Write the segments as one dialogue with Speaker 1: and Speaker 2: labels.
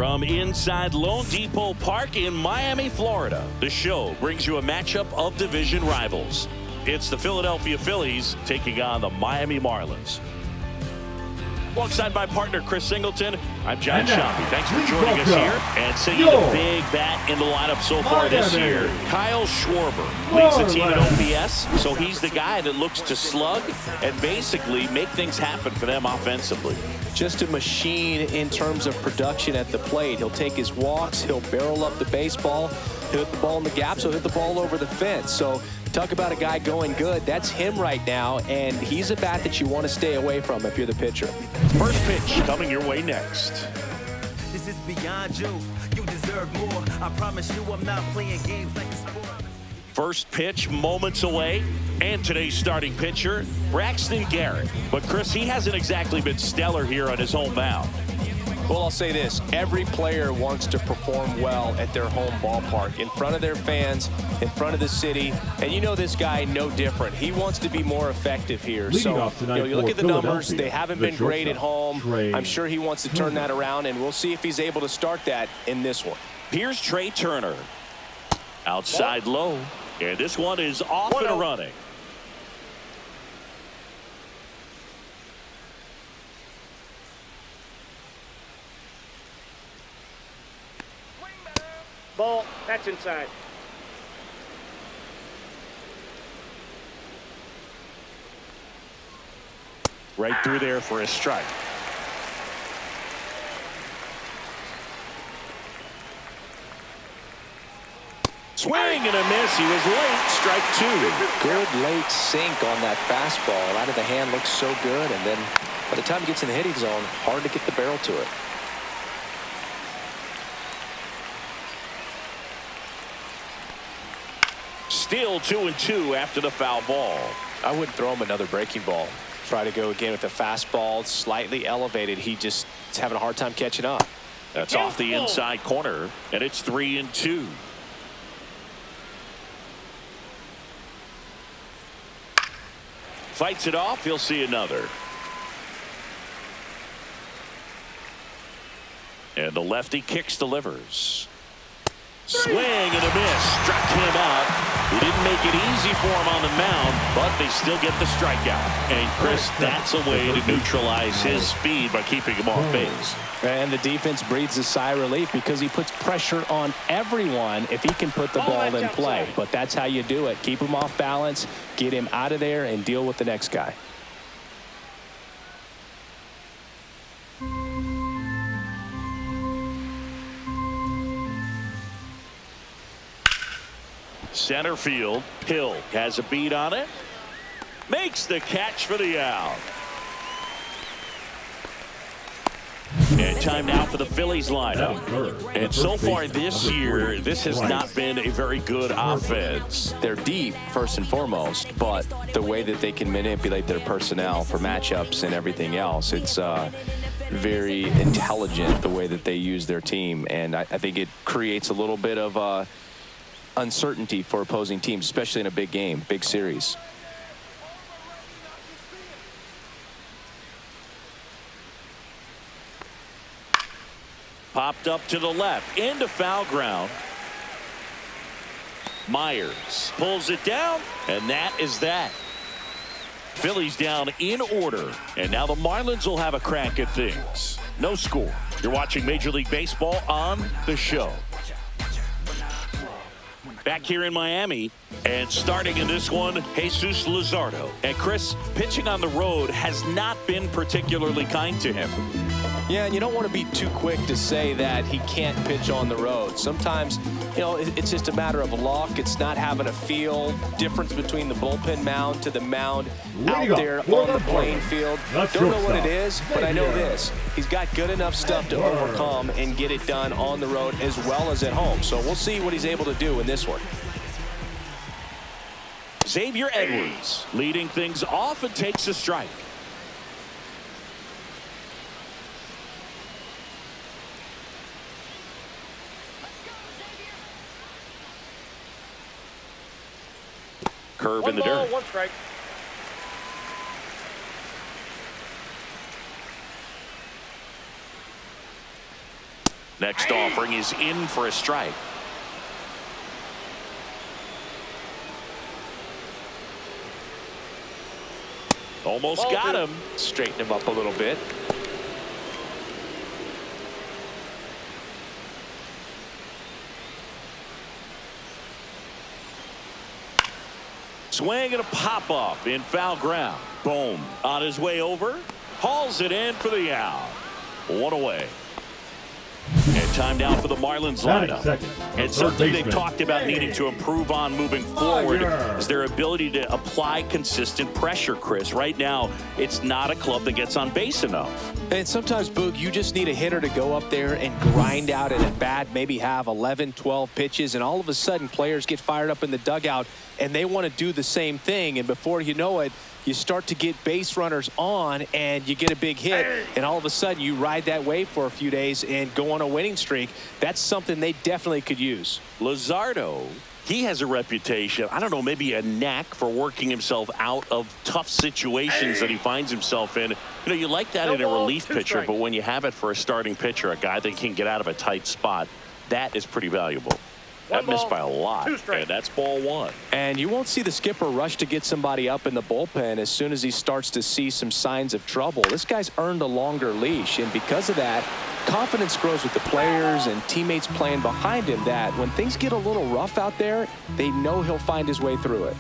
Speaker 1: From inside Lone Depot Park in Miami, Florida, the show brings you a matchup of division rivals. It's the Philadelphia Phillies taking on the Miami Marlins. Alongside my partner, Chris Singleton, I'm John Shoppy. Thanks for joining us here. And singing the big bat in the lineup so far this year, Kyle Schwarber leads the team at OPS, so he's the guy that looks to slug and basically make things happen for them offensively.
Speaker 2: Just a machine in terms of production at the plate. He'll take his walks, he'll barrel up the baseball, he'll hit the ball in the gaps, he'll hit the ball over the fence. So talk about a guy going good. That's him right now, and he's a bat that you want to stay away from if you're the pitcher.
Speaker 1: First pitch coming your way next.
Speaker 3: This is beyond you. You deserve more. I promise you I'm not playing games like a sport.
Speaker 1: First pitch moments away, and today's starting pitcher, Braxton Garrett. But Chris, he hasn't exactly been stellar here on his home mound.
Speaker 2: Well, I'll say this. Every player wants to perform well at their home ballpark, in front of their fans, in front of the city. And you know this guy no different. He wants to be more effective here. So you look at the numbers. They haven't been great at home. I'm sure he wants to turn that around, and we'll see if he's able to start that in this one.
Speaker 1: Here's Trey Turner. Outside low. And this one is off and running.
Speaker 4: Ball, that's inside.
Speaker 1: Right through there for a strike. Swing and a miss. He was late. Strike two.
Speaker 2: Good late sink on that fastball. Out of the hand looks so good, and then by the time he gets in the hitting zone, hard to get the barrel to it.
Speaker 1: Still 2-2 after the foul ball.
Speaker 2: I wouldn't throw him another breaking ball. Try to go again with the fastball, slightly elevated. He just is having a hard time catching up.
Speaker 1: That's off the inside corner, and it's 3-2. Fights it off. He'll see another. And the lefty kicks, delivers. Swing and a miss. Struck him out. He didn't make it easy for him on the mound, but they still get the strikeout. And Chris, that's a way to neutralize his speed by keeping him off base.
Speaker 2: And the defense breathes a sigh of relief because he puts pressure on everyone if he can put the ball in play. But that's how you do it. Keep him off balance, get him out of there, and deal with the next guy.
Speaker 1: Center field. Hill has a beat on it. Makes the catch for the out. And time now for the Phillies lineup. And so far this year, this has not been a very good offense.
Speaker 2: They're deep, first and foremost, but the way that they can manipulate their personnel for matchups and everything else, it's very intelligent the way that they use their team. And I think it creates a little bit of uncertainty for opposing teams, especially in a big game, big series.
Speaker 1: Popped up to the left, into foul ground. Myers pulls it down, and that is that. Phillies down in order, and now the Marlins will have a crack at things. No score. You're watching Major League Baseball on the show. Back here in Miami, and starting in this one, Jesus Luzardo. And Chris, pitching on the road has not been particularly kind to him.
Speaker 2: Yeah, and you don't want to be too quick to say that he can't pitch on the road. Sometimes, you know, it's just a matter of luck. It's not having a feel. Difference between the bullpen mound to the mound out there on the playing field. Don't know what it is, but I know this. He's got good enough stuff to overcome and get it done on the road as well as at home. So we'll see what he's able to do in this one.
Speaker 1: Xavier Edwards leading things off and takes a strike. Curve in the dirt.
Speaker 4: 1 strike.
Speaker 1: Next offering is in for a strike. Almost got him.
Speaker 2: Straighten him up a little bit.
Speaker 1: Swing and a pop-up in foul ground. Boom. On his way over. Hauls it in for the out. One away. And time now for the Marlins lineup. And something they've talked about needing to improve on moving forward is their ability to apply consistent pressure, Chris. Right now, it's not a club that gets on base enough.
Speaker 2: And sometimes, Boog, you just need a hitter to go up there and grind out at bat, maybe have 11, 12 pitches, and all of a sudden players get fired up in the dugout, and they want to do the same thing. And before you know it, you start to get base runners on, and you get a big hit, and all of a sudden you ride that wave for a few days and go on a winning streak. That's something they definitely could use.
Speaker 1: Luzardo, he has a reputation, I don't know, maybe a knack for working himself out of tough situations that he finds himself in. You know, you like that in a relief pitcher, but when you have it for a starting pitcher, a guy that can get out of a tight spot, that is pretty valuable. That missed by a lot, and that's ball one.
Speaker 2: And you won't see the skipper rush to get somebody up in the bullpen as soon as he starts to see some signs of trouble. This guy's earned a longer leash, and because of that, confidence grows with the players and teammates playing behind him, that when things get a little rough out there, they know he'll find his way through it.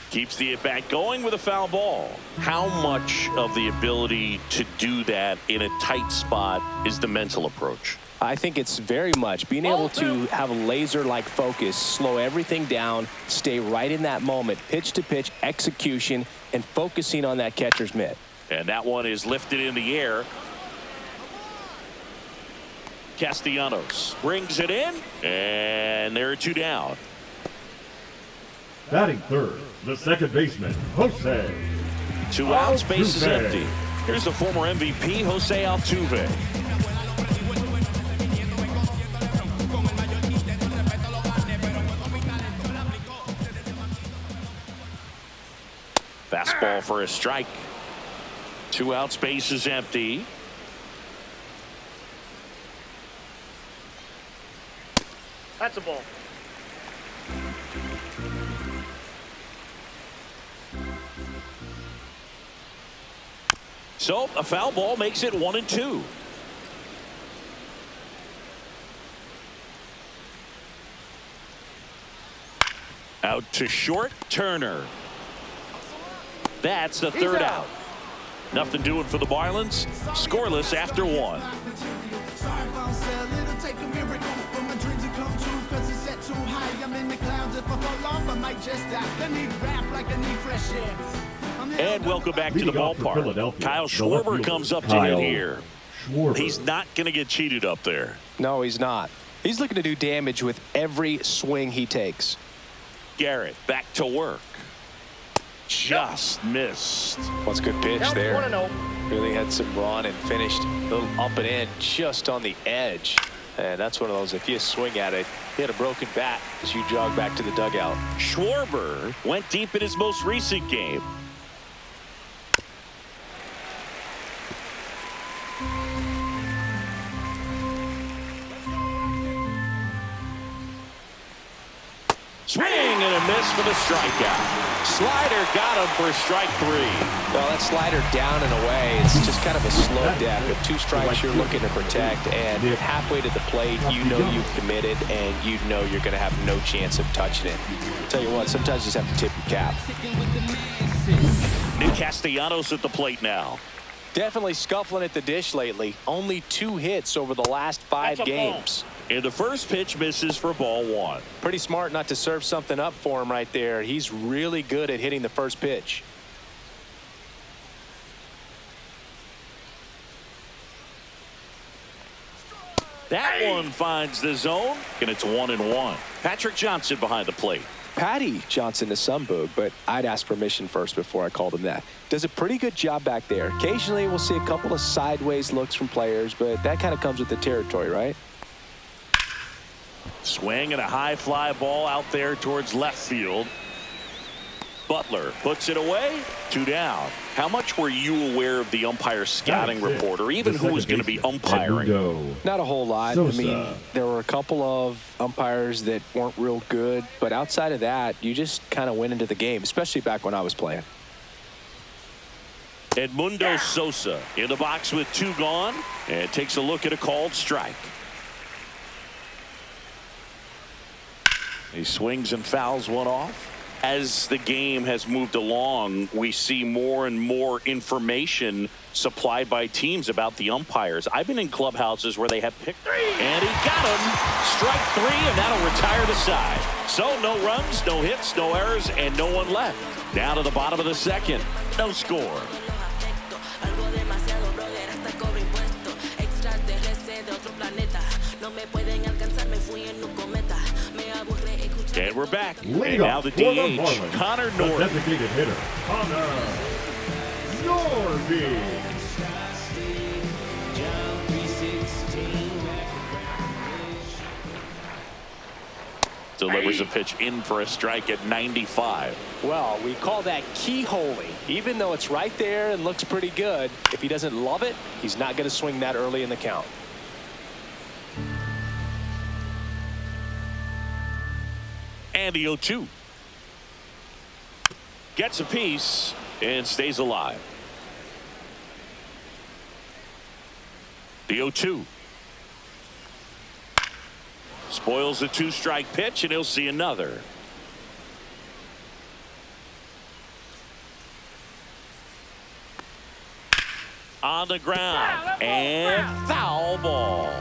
Speaker 1: Keeps the at-bat going with a foul ball. How much of the ability to do that in a tight spot is the mental approach?
Speaker 2: I think it's very much being able to have a laser-like focus, slow everything down, stay right in that moment, pitch-to-pitch execution, and focusing on that catcher's mitt.
Speaker 1: And that one is lifted in the air. Castellanos brings it in, and there are two down.
Speaker 5: Batting third, the second baseman, Jose.
Speaker 1: 2 outs, base is empty. Here's the former MVP, Jose Altuve. Fastball for a strike. 2 outs, base is empty.
Speaker 4: That's a ball.
Speaker 1: So a foul ball makes it 1-2. Out to short, Turner. That's the third out. Nothing doing for the Marlins. Scoreless after 1. And welcome back to the ballpark. Kyle Schwarber comes up to hit here. He's not going to get cheated up there.
Speaker 2: No, he's not. He's looking to do damage with every swing he takes.
Speaker 1: Garrett back to work. Just missed.
Speaker 2: What's a good pitch there. Really had some run and finished a little up and in just on the edge. And that's one of those, if you swing at it, hit a broken bat as you jog back to the dugout.
Speaker 1: Schwarber went deep in his most recent game. Swing and a miss for the strikeout. Slider got him for strike 3.
Speaker 2: Well, that slider down and away, it's just kind of a slow death. With 2 strikes you're looking to protect, and halfway to the plate, you know you've committed, and you know you're going to have no chance of touching it. Tell you what, sometimes you just have to tip your cap.
Speaker 1: Nick Castellanos at the plate now.
Speaker 2: Definitely scuffling at the dish lately. Only 2 hits over the last 5 games.
Speaker 1: And the first pitch misses for ball 1.
Speaker 2: Pretty smart not to serve something up for him right there. He's really good at hitting the first pitch.
Speaker 1: That one finds the zone, and it's 1-1. Patrick Johnson behind the plate.
Speaker 2: Patty Johnson to some, Boog, but I'd ask permission first before I called him that. Does a pretty good job back there. Occasionally we'll see a couple of sideways looks from players, but that kind of comes with the territory, right?
Speaker 1: Swing and a high fly ball out there towards left field. Butler puts it away. 2 down. How much were you aware of the umpire scouting report, or even who was going to be umpiring?
Speaker 2: Not a whole lot. I mean, there were a couple of umpires that weren't real good, but outside of that, you just kind of went into the game, especially back when I was playing.
Speaker 1: Edmundo Sosa in the box with 2 gone, and takes a look at a called strike. He swings and fouls one off. As the game has moved along, we see more and more information supplied by teams about the umpires. I've been in clubhouses where they have picked 3, and he got him. Strike 3, and that'll retire the side. So no runs, no hits, no errors, and no one left. Down to the bottom of the second. No score. And we're back. And now the DH, Connor Norby.
Speaker 5: Designated hitter, Connor Norby.
Speaker 1: Delivers a pitch in for a strike at 95.
Speaker 2: Well, we call that keyholing. Even though it's right there and looks pretty good, if he doesn't love it, he's not going to swing that early in the count.
Speaker 1: And the 0-2. Gets a piece and stays alive. The 0-2. Spoils the 2-strike pitch, and he'll see another. On the ground. And foul ball.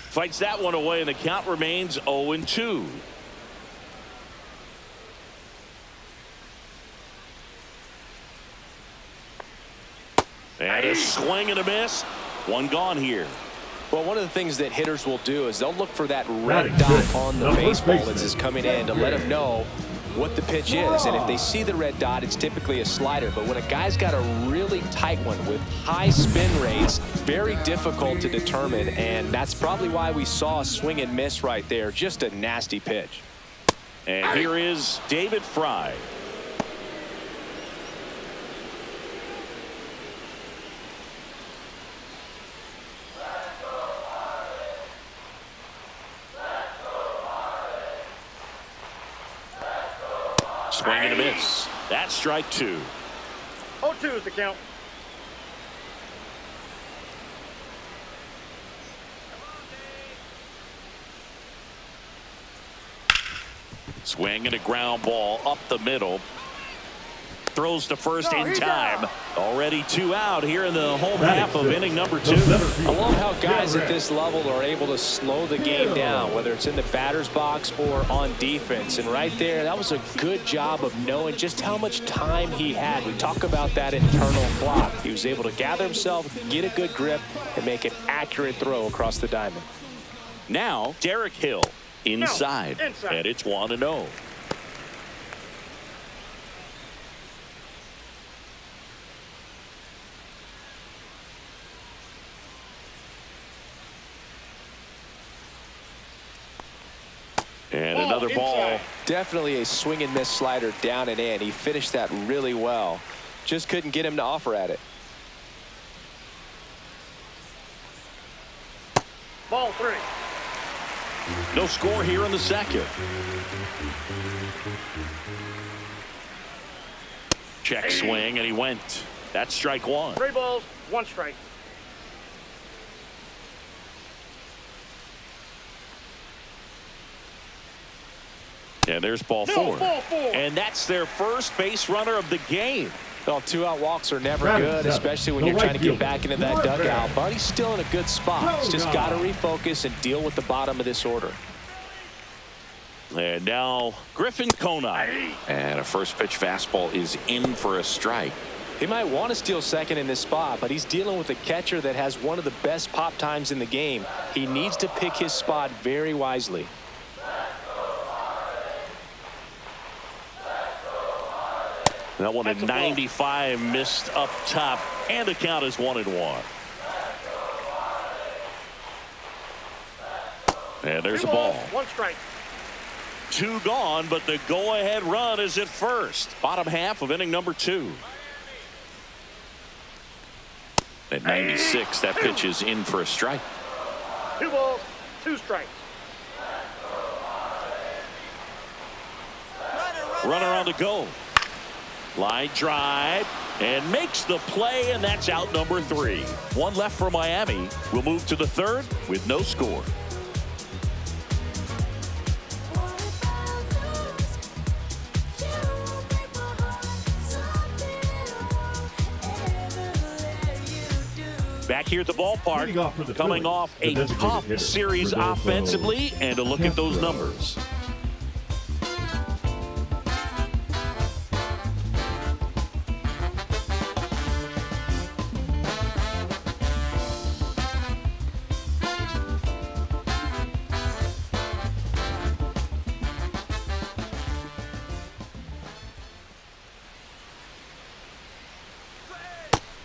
Speaker 1: Fights that one away, and the count remains 0-2. And a swing and a miss. 1 gone here.
Speaker 2: Well, one of the things that hitters will do is they'll look for that red dot on the baseball as it's coming in to let them know what the pitch is. And if they see the red dot, it's typically a slider. But when a guy's got a really tight one with high spin rates, very difficult to determine. And that's probably why we saw a swing and miss right there. Just a nasty pitch.
Speaker 1: And here is David Fry. Swing and a miss. That's strike 2.
Speaker 4: 0-2 is the count.
Speaker 1: Swing and a ground ball up the middle. Throws to first in time. Already 2 out here in the home half of inning number 2.
Speaker 2: I love how guys at this level are able to slow the game down, whether it's in the batter's box or on defense. And right there, that was a good job of knowing just how much time he had. We talk about that internal clock. He was able to gather himself, get a good grip, and make an accurate throw across the diamond.
Speaker 1: Now, Derek Hill inside. And it's 1-0. And another ball.
Speaker 2: Definitely a swing and miss slider down and in. He finished that really well. Just couldn't get him to offer at it.
Speaker 4: Ball 3.
Speaker 1: No score here in the second. Check swing, and he went. That's strike 1.
Speaker 4: 3 balls, 1 strike.
Speaker 1: And there's ball 4. And that's their first base runner of the game.
Speaker 2: Well, 2-out walks are never good, especially when you're trying to get back into that dugout. But he's still in a good spot. He's just got to refocus and deal with the bottom of this order.
Speaker 1: And now Griffin Conine. And a first pitch fastball is in for a strike.
Speaker 2: He might want to steal second in this spot, but he's dealing with a catcher that has one of the best pop times in the game. He needs to pick his spot very wisely.
Speaker 1: That one at 95, missed up top, and the count is 1-1. And there's
Speaker 4: Two
Speaker 1: a ball.
Speaker 4: balls, 1 strike.
Speaker 1: 2 gone, but the go-ahead run is at first. Bottom half of inning number 2. At 96, that pitch is in for a strike.
Speaker 4: 2 balls, 2 strikes.
Speaker 1: Runner on the go. Line drive and makes the play, and that's out number 3. 1 left for Miami. We'll move to the 3rd with no score. Back here at the ballpark, coming off a tough series offensively, and a look at those numbers.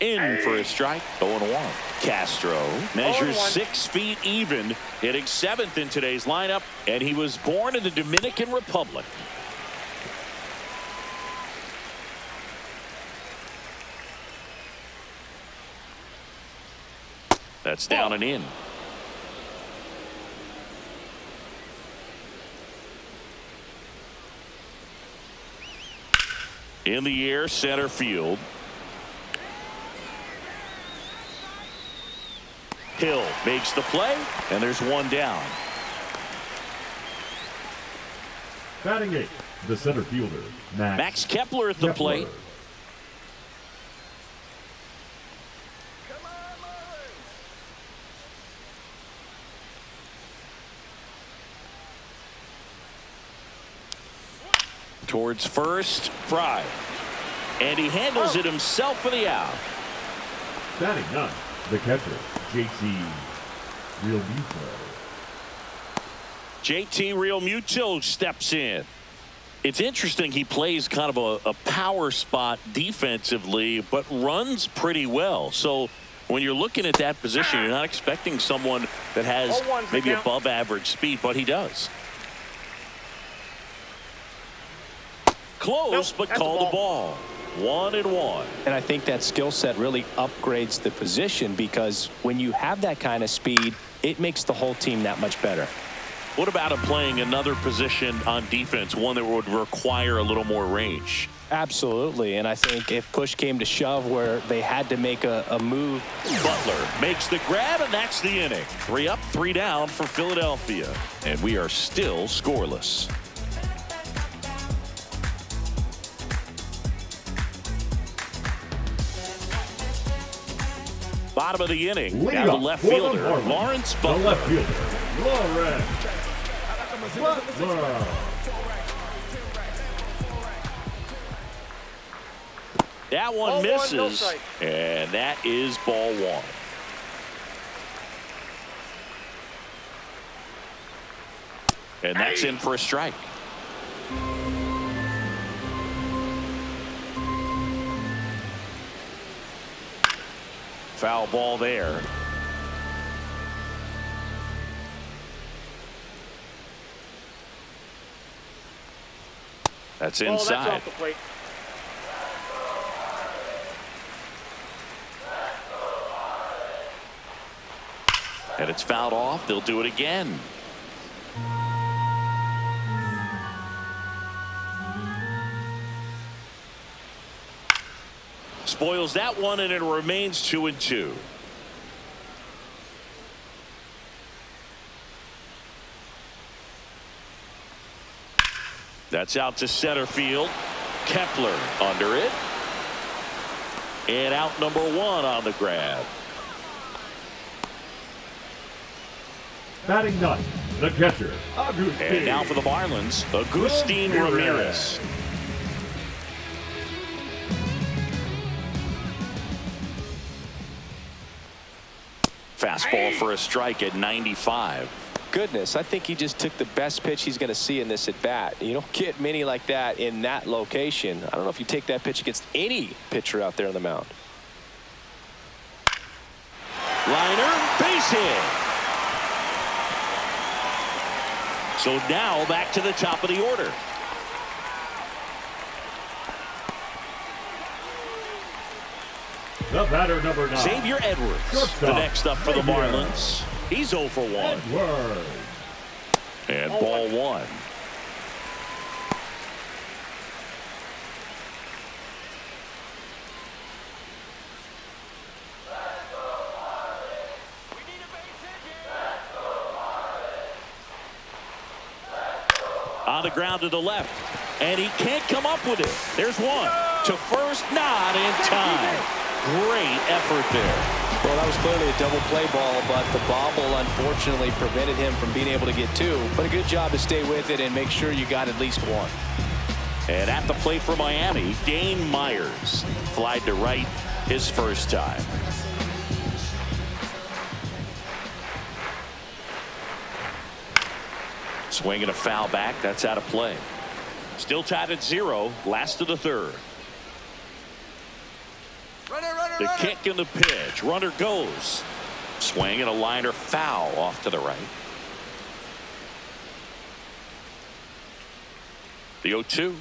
Speaker 1: In for a strike, 0-1. Castro measures 6 feet even, hitting 7th in today's lineup, and he was born in the Dominican Republic. That's down and in. In the air, center field. Hill makes the play, and there's 1 down.
Speaker 5: Batting 8th, the center fielder,
Speaker 1: Max Kepler at the plate. Towards first, Fry. And he handles it himself for the out.
Speaker 5: Batting 9th, the catcher, JT Realmuto.
Speaker 1: JT Realmuto steps in. It's interesting, he plays kind of a power spot defensively, but runs pretty well. So when you're looking at that position, you're not expecting someone that has maybe above average speed, but he does. Close, but call the ball. 1-1.
Speaker 2: And I think that skill set really upgrades the position, because when you have that kind of speed, it makes the whole team that much better.
Speaker 1: What about him playing another position on defense, one that would require a little more range?
Speaker 2: Absolutely. And I think if push came to shove where they had to make a move.
Speaker 1: Butler makes the grab, and that's the inning. 3 up, 3 down for Philadelphia. And we are still scoreless. Bottom of the inning, now the left fielder, Lawrence Butler.
Speaker 5: The left fielder, Lawrence Butler.
Speaker 1: That one misses, and that is ball 1. And that's in for a strike. Foul ball there. That's inside.
Speaker 4: That's off the plate.
Speaker 1: And it's fouled off. They'll do it again. Spoils that one, and it remains 2-2. That's out to center field. Kepler under it. And out number 1 on the grab.
Speaker 5: Batting 9th, the catcher, Agustin.
Speaker 1: And now for the Marlins, Agustin Ramirez. Fastball for a strike at 95.
Speaker 2: Goodness, I think he just took the best pitch he's going to see in this at bat. You don't get many like that in that location. I don't know if you take that pitch against any pitcher out there on the mound.
Speaker 1: Liner, base hit. So now back to the top of the order.
Speaker 5: The batter, number 9.
Speaker 1: Xavier Edwards,
Speaker 5: Shortstop,
Speaker 1: the next up for the
Speaker 5: Xavier.
Speaker 1: Marlins. He's 0 for 1.
Speaker 5: Edwards.
Speaker 1: And ball 1. On the ground to the left, and he can't come up with it. There's one to first, not in time. Great effort there.
Speaker 2: Well, that was clearly a double play ball, but the bobble unfortunately prevented him from being able to get 2. But a good job to stay with it and make sure you got at least 1.
Speaker 1: And at the plate for Miami, Dane Myers flied to right his first time. Swing and a foul back. That's out of play. Still tied at 0. Last of the 3rd. The kick and the pitch. Runner goes. Swing and a liner foul off to the right. The 0-2.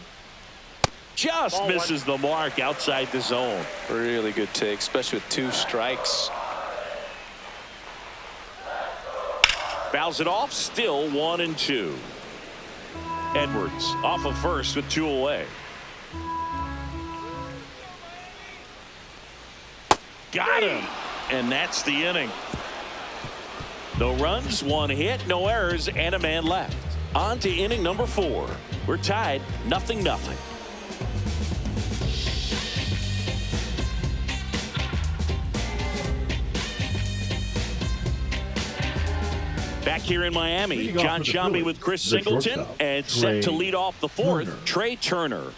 Speaker 1: Just misses the mark outside the zone.
Speaker 2: Really good take, especially with 2 strikes.
Speaker 1: Fouls it off. Still 1-2. Edwards off of first with 2 away. Got him. And that's the inning. No runs, 1 hit, no errors, and a man left. On to inning number 4. We're tied 0-0. Back here in Miami, John Shambi with Chris Singleton, and set to lead off the 4th, Trey Turner.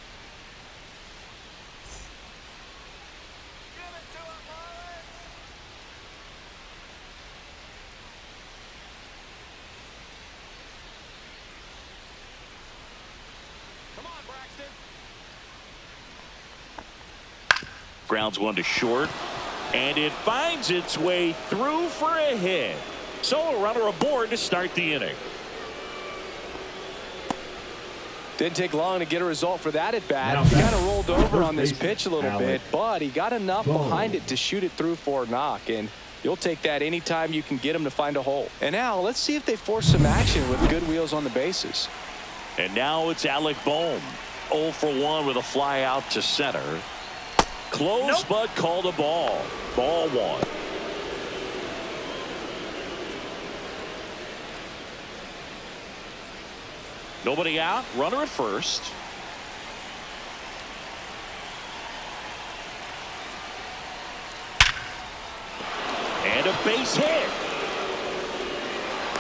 Speaker 1: Grounds 1 to short, and it finds its way through for a hit. So a runner aboard to start the inning.
Speaker 2: Didn't take long to get a result for that at bat. He kind of rolled over on this pitch a little bit, but he got enough behind it to shoot it through for a knock. And you'll take that anytime you can get him to find a hole. And now let's see if they force some action with good wheels on the bases.
Speaker 1: And now it's Alec Bohm. 0 for 1 with a fly out to center. Close, but called a ball. Ball 1. Nobody out. Runner at first. And a base hit.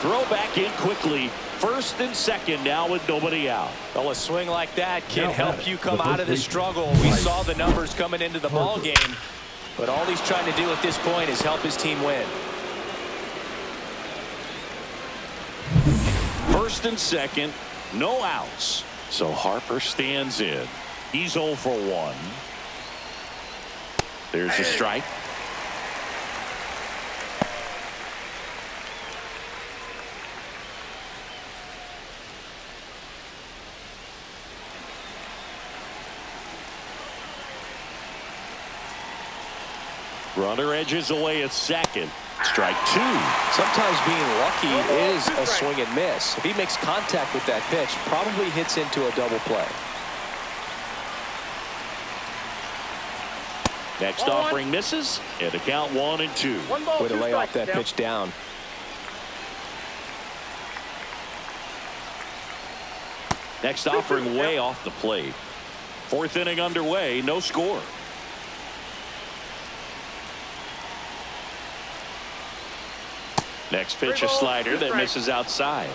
Speaker 1: Throw back in quickly. First and second now with nobody out.
Speaker 2: Well, a swing like that can help you come out of the struggle. We saw the numbers coming into the ball game, but all he's trying to do at this point is help his team win.
Speaker 1: First and second, no outs. So Harper stands in. He's 0 for 1. There's a strike. Runner edges away at second. Strike 2.
Speaker 2: Sometimes being lucky is a swing and miss. If he makes contact with that pitch, probably hits into a double play.
Speaker 1: Next offering misses, and the count 1-2.
Speaker 2: Way to lay off that pitch down.
Speaker 1: Next offering way off the plate. 4th inning underway, no score. Next pitch, a slider that misses outside.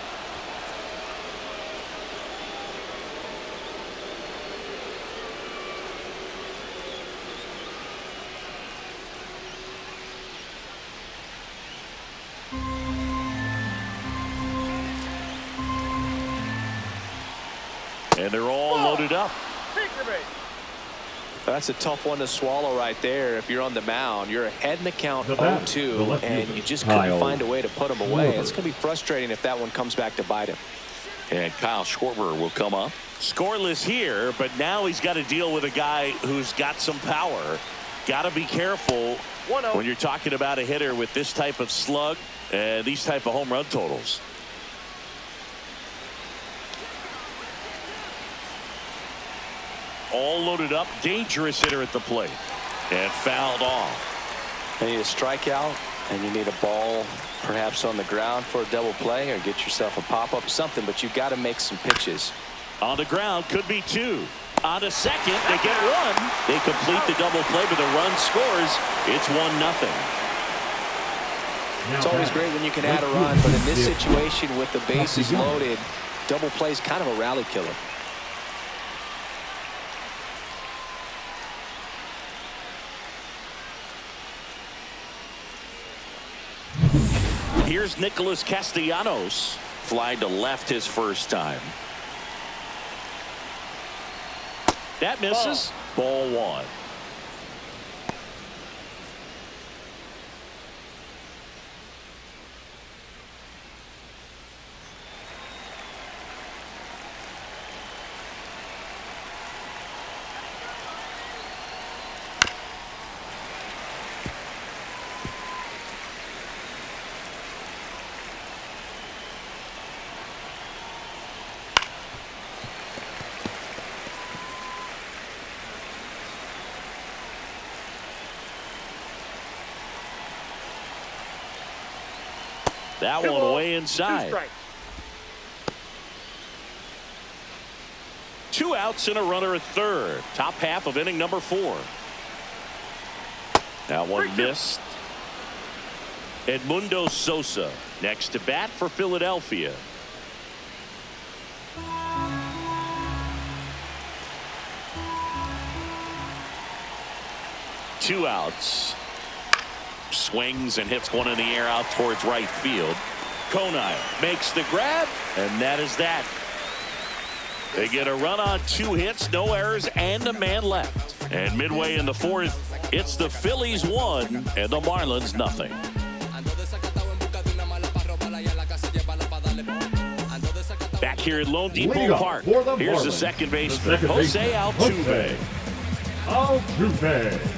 Speaker 1: And they're all loaded up.
Speaker 2: That's a tough one to swallow right there. If you're on the mound, you're ahead in the count 0-2, and you just couldn't find a way to put them away. It's going to be frustrating if that one comes back to bite him.
Speaker 1: And Kyle Schwarber will come up. Scoreless here, but now he's got to deal with a guy who's got some power. Got to be careful when you're talking about a hitter with this type of slug and these type of home run totals. All loaded up, dangerous hitter at the plate, and fouled off.
Speaker 2: You need a strikeout, and you need a ball perhaps on the ground for a double play, or get yourself a pop-up, something, but you've got to make some pitches.
Speaker 1: On the ground, could be two. On to second, they get one. They complete the double play, but the run scores. It's 1-0.
Speaker 2: It's always great when you can add a run, but in this situation with the bases loaded, double play is kind of a rally killer.
Speaker 1: Here's Nicholas Castellanos. Flied to left his first time. That misses. Ball one. That one way inside. 2 outs and a runner at third. Top half of inning number 4. That one missed. Edmundo Sosa next to bat for Philadelphia. Two outs. Swings and hits one in the air out towards right field. Conine makes the grab, and that is that. They get a run on 2 hits, no errors, and a man left. And midway in the 4th, it's the Phillies 1 and the Marlins nothing. Back here at Lone Depot Park, here's the second baseman, Jose Altuve.
Speaker 5: Altuve.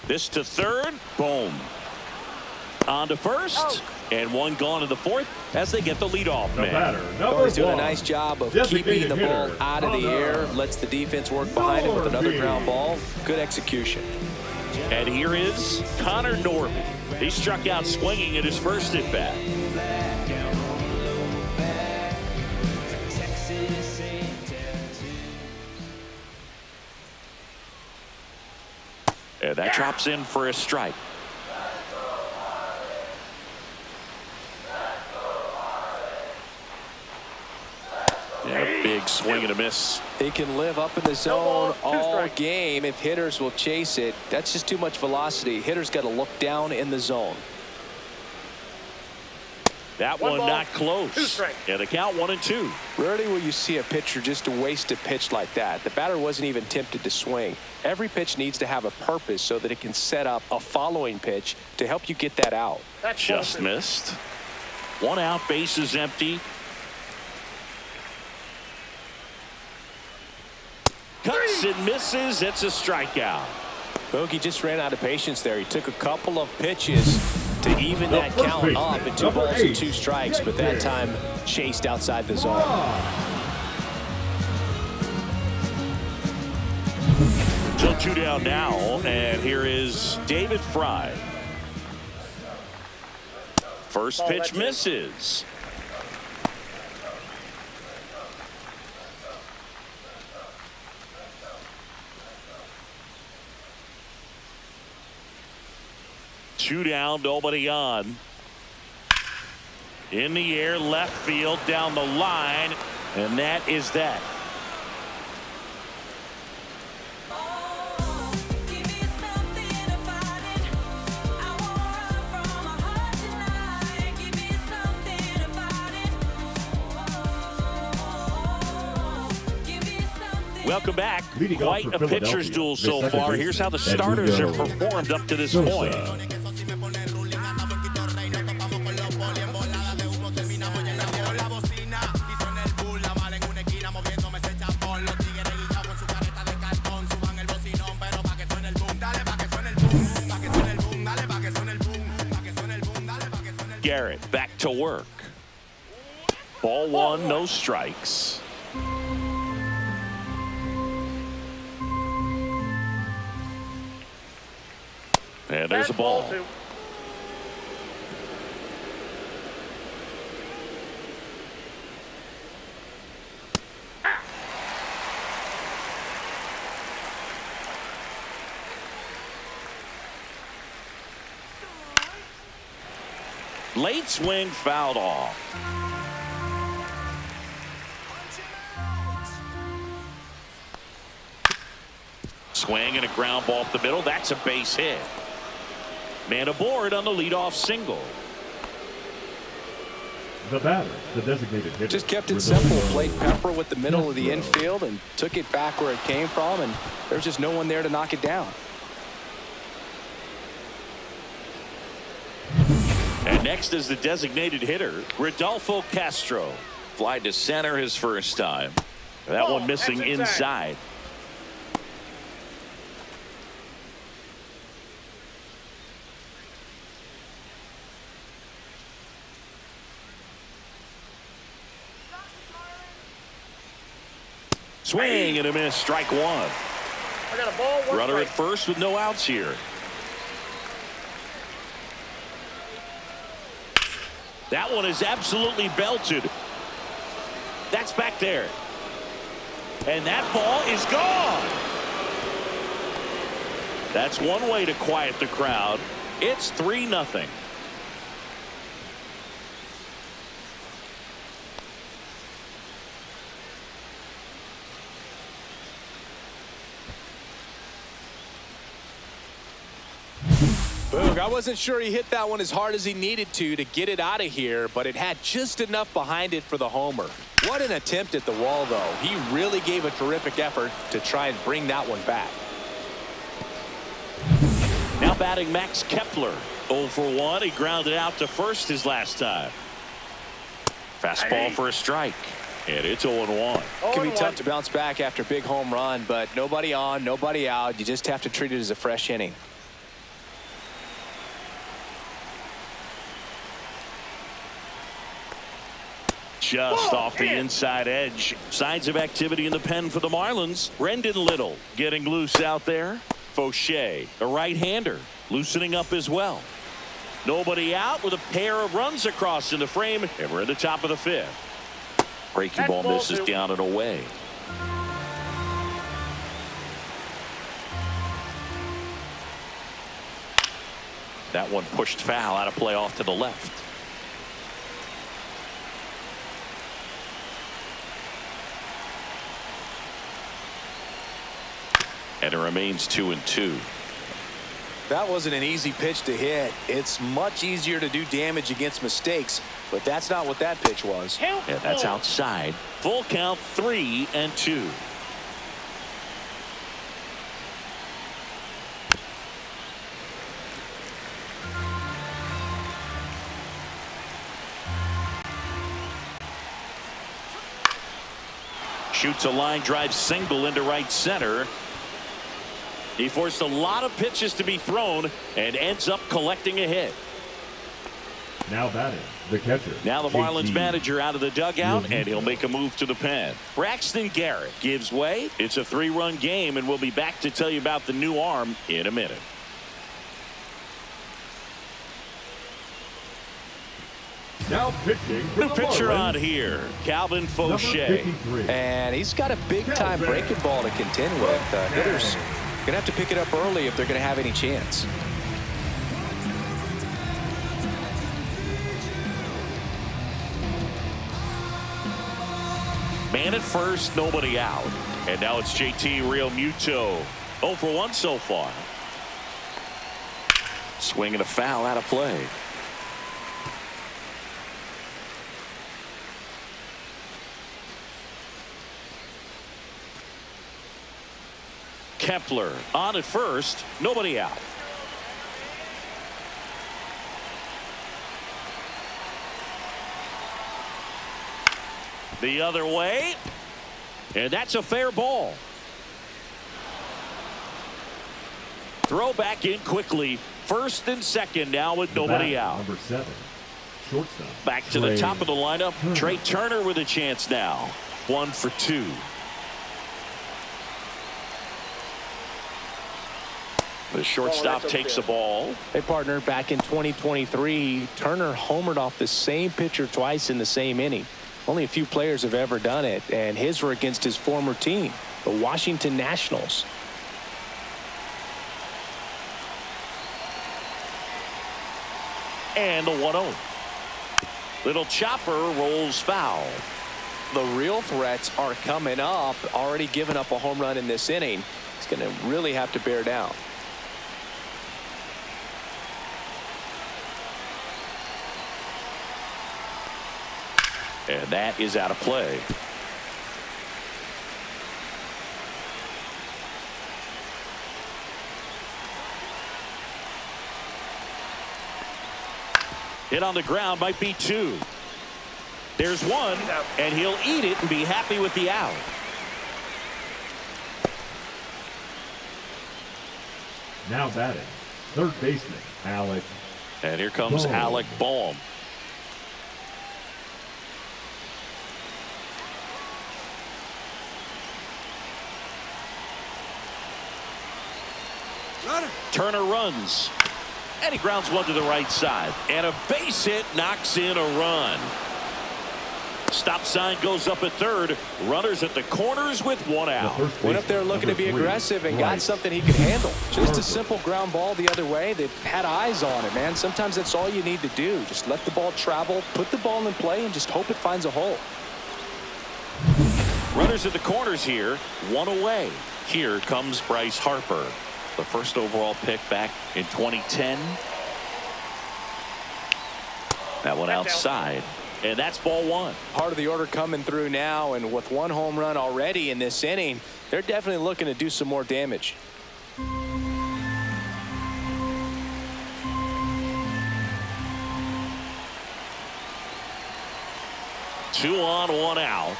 Speaker 1: This to third. Boom. On to first. And one gone in the 4th as they get the leadoff man.
Speaker 2: He's doing a nice job of keeping the ball out of the air. Lets the defense work behind him with another ground ball. Good execution.
Speaker 1: And here is Connor Norby. He struck out swinging at his first at bat. And that drops in for a strike. Yeah, big swing and a miss.
Speaker 2: He can live up in the zone all game if hitters will chase it. That's just too much velocity. Hitters got to look down in the zone.
Speaker 1: That one not close. Yeah, the count 1-2.
Speaker 2: Rarely will you see a pitcher just waste a pitch like that. The batter wasn't even tempted to swing. Every pitch needs to have a purpose so that it can set up a following pitch to help you get that out.
Speaker 1: That just missed. 1 out, bases empty. Cuts and misses. It's a strikeout.
Speaker 2: Bogey just ran out of patience there. He took a couple of pitches to even that count up at 2 balls and 2 strikes, but that time chased outside the zone.
Speaker 1: Still 2 down now, and here is David Fry. First pitch misses. Two down, nobody on. In the air, left field, down the line, and that is that. Welcome back.
Speaker 5: Leading off
Speaker 1: Quite
Speaker 5: for
Speaker 1: a pitcher's
Speaker 5: Philadelphia,
Speaker 1: duel
Speaker 5: the
Speaker 1: so
Speaker 5: second
Speaker 1: far.
Speaker 5: baseman,
Speaker 1: Here's how the
Speaker 5: Edwin
Speaker 1: starters have
Speaker 5: Guerrero.
Speaker 1: performed up to this
Speaker 5: Sosa.
Speaker 1: point. Garrett back to work. Ball one, no strikes. And there's a ball.
Speaker 4: Two.
Speaker 1: Late swing fouled off. Swing and a ground ball up the middle. That's a base hit. Man aboard on the leadoff single.
Speaker 5: The batter, the designated hitter.
Speaker 2: Just kept it
Speaker 5: Rizzo.
Speaker 2: simple. Played Pepper with the middle of the
Speaker 5: Castro.
Speaker 2: infield and took it back where it came from, and there's just no one there to knock it down.
Speaker 1: And next is the designated hitter, Rodolfo Castro. Fly to center his first time. That
Speaker 4: Ball,
Speaker 1: one missing
Speaker 4: that's inside.
Speaker 1: inside. Swing and a miss, strike one.
Speaker 4: I got a ball, one
Speaker 1: Runner at
Speaker 4: strike.
Speaker 1: first with no outs here. That one is absolutely belted. That's back there. And that ball is gone. That's one way to quiet the crowd. It's 3-0.
Speaker 2: Boog, I wasn't sure he hit that one as hard as he needed to get it out of here, but it had just enough behind it for the homer. What an attempt at the wall, though. He really gave a terrific effort to try and bring that one back.
Speaker 1: Now batting Max Kepler. 0 for 1. He grounded out to first his last time. Fastball for a strike. And it's 0-1.
Speaker 2: It can be tough to bounce back after a big home run, but nobody on, nobody out. You just have to treat it as a fresh inning.
Speaker 1: Just off the inside edge. Signs of activity in the pen for the Marlins. Brendan Little getting loose out there. Fauché, a right-hander, loosening up as well. Nobody out with a pair of runs across in the frame, and we're at the top of the fifth. Breaking
Speaker 4: That's
Speaker 1: ball
Speaker 4: ball
Speaker 1: misses
Speaker 4: two.
Speaker 1: down and away. That one pushed foul, out of play off to the left. And it remains 2-2.
Speaker 2: That wasn't an easy pitch to hit. It's much easier to do damage against mistakes, but that's not what that pitch was.
Speaker 1: And that's outside. Full count, 3-2. Shoots a line drive single into right center. He forced a lot of pitches to be thrown and ends up collecting a hit.
Speaker 5: Now batting, the catcher.
Speaker 1: Now the Marlins
Speaker 5: JT.
Speaker 1: manager out of the dugout, and he'll make a move to the pen. Braxton Garrett gives way. It's a 3-run game, and we'll be back to tell you about the new arm in a minute.
Speaker 5: Now pitching for
Speaker 1: New
Speaker 5: the
Speaker 1: pitcher
Speaker 5: Marlins,
Speaker 1: on here, Calvin
Speaker 5: number
Speaker 1: Fauché.
Speaker 5: 53.
Speaker 2: And he's got a big-time breaking ball to contend with. Hitters going to have to pick it up early if they're going to have any chance.
Speaker 1: Man at first, nobody out. And now it's JT Real Muto. 0 for 1 so far. Swing and a foul, out of play. Kepler on at first, nobody out. The other way, and that's a fair ball. Throw back in quickly. First and second now with nobody out.
Speaker 5: Number 7, shortstop.
Speaker 1: Back to the top of the lineup. Trey Turner with a chance now. 1 for 2. The shortstop takes the ball.
Speaker 2: Hey, partner, back in 2023, Turner homered off the same pitcher twice in the same inning. Only a few players have ever done it, and his were against his former team, the Washington Nationals.
Speaker 1: And the 1-0. Little chopper rolls foul.
Speaker 2: The real threats are coming up. Already given up a home run in this inning. He's going to really have to bear down.
Speaker 1: And that is out of play. Hit on the ground, might be 2. There's 1, and he'll eat it and be happy with the out.
Speaker 5: Now batting, third baseman, Alec.
Speaker 1: And here comes
Speaker 5: Bohm.
Speaker 1: Alec Bohm. Turner runs. And he grounds one to the right side. And a base hit knocks in a run. Stop sign goes up at third. Runners at the corners with 1 out.
Speaker 2: Went up there looking to be aggressive and got something he could handle. Just a simple ground ball the other way. They had eyes on it, man. Sometimes that's all you need to do. Just let the ball travel, put the ball in play, and just hope it finds a hole.
Speaker 1: Runners at the corners here. 1 away. Here comes Bryce Harper. The first overall pick back in 2010. That one outside. And that's ball 1.
Speaker 2: Part of the order coming through now, and with 1 home run already in this inning, they're definitely looking to do some more damage.
Speaker 1: 2 on, 1 out.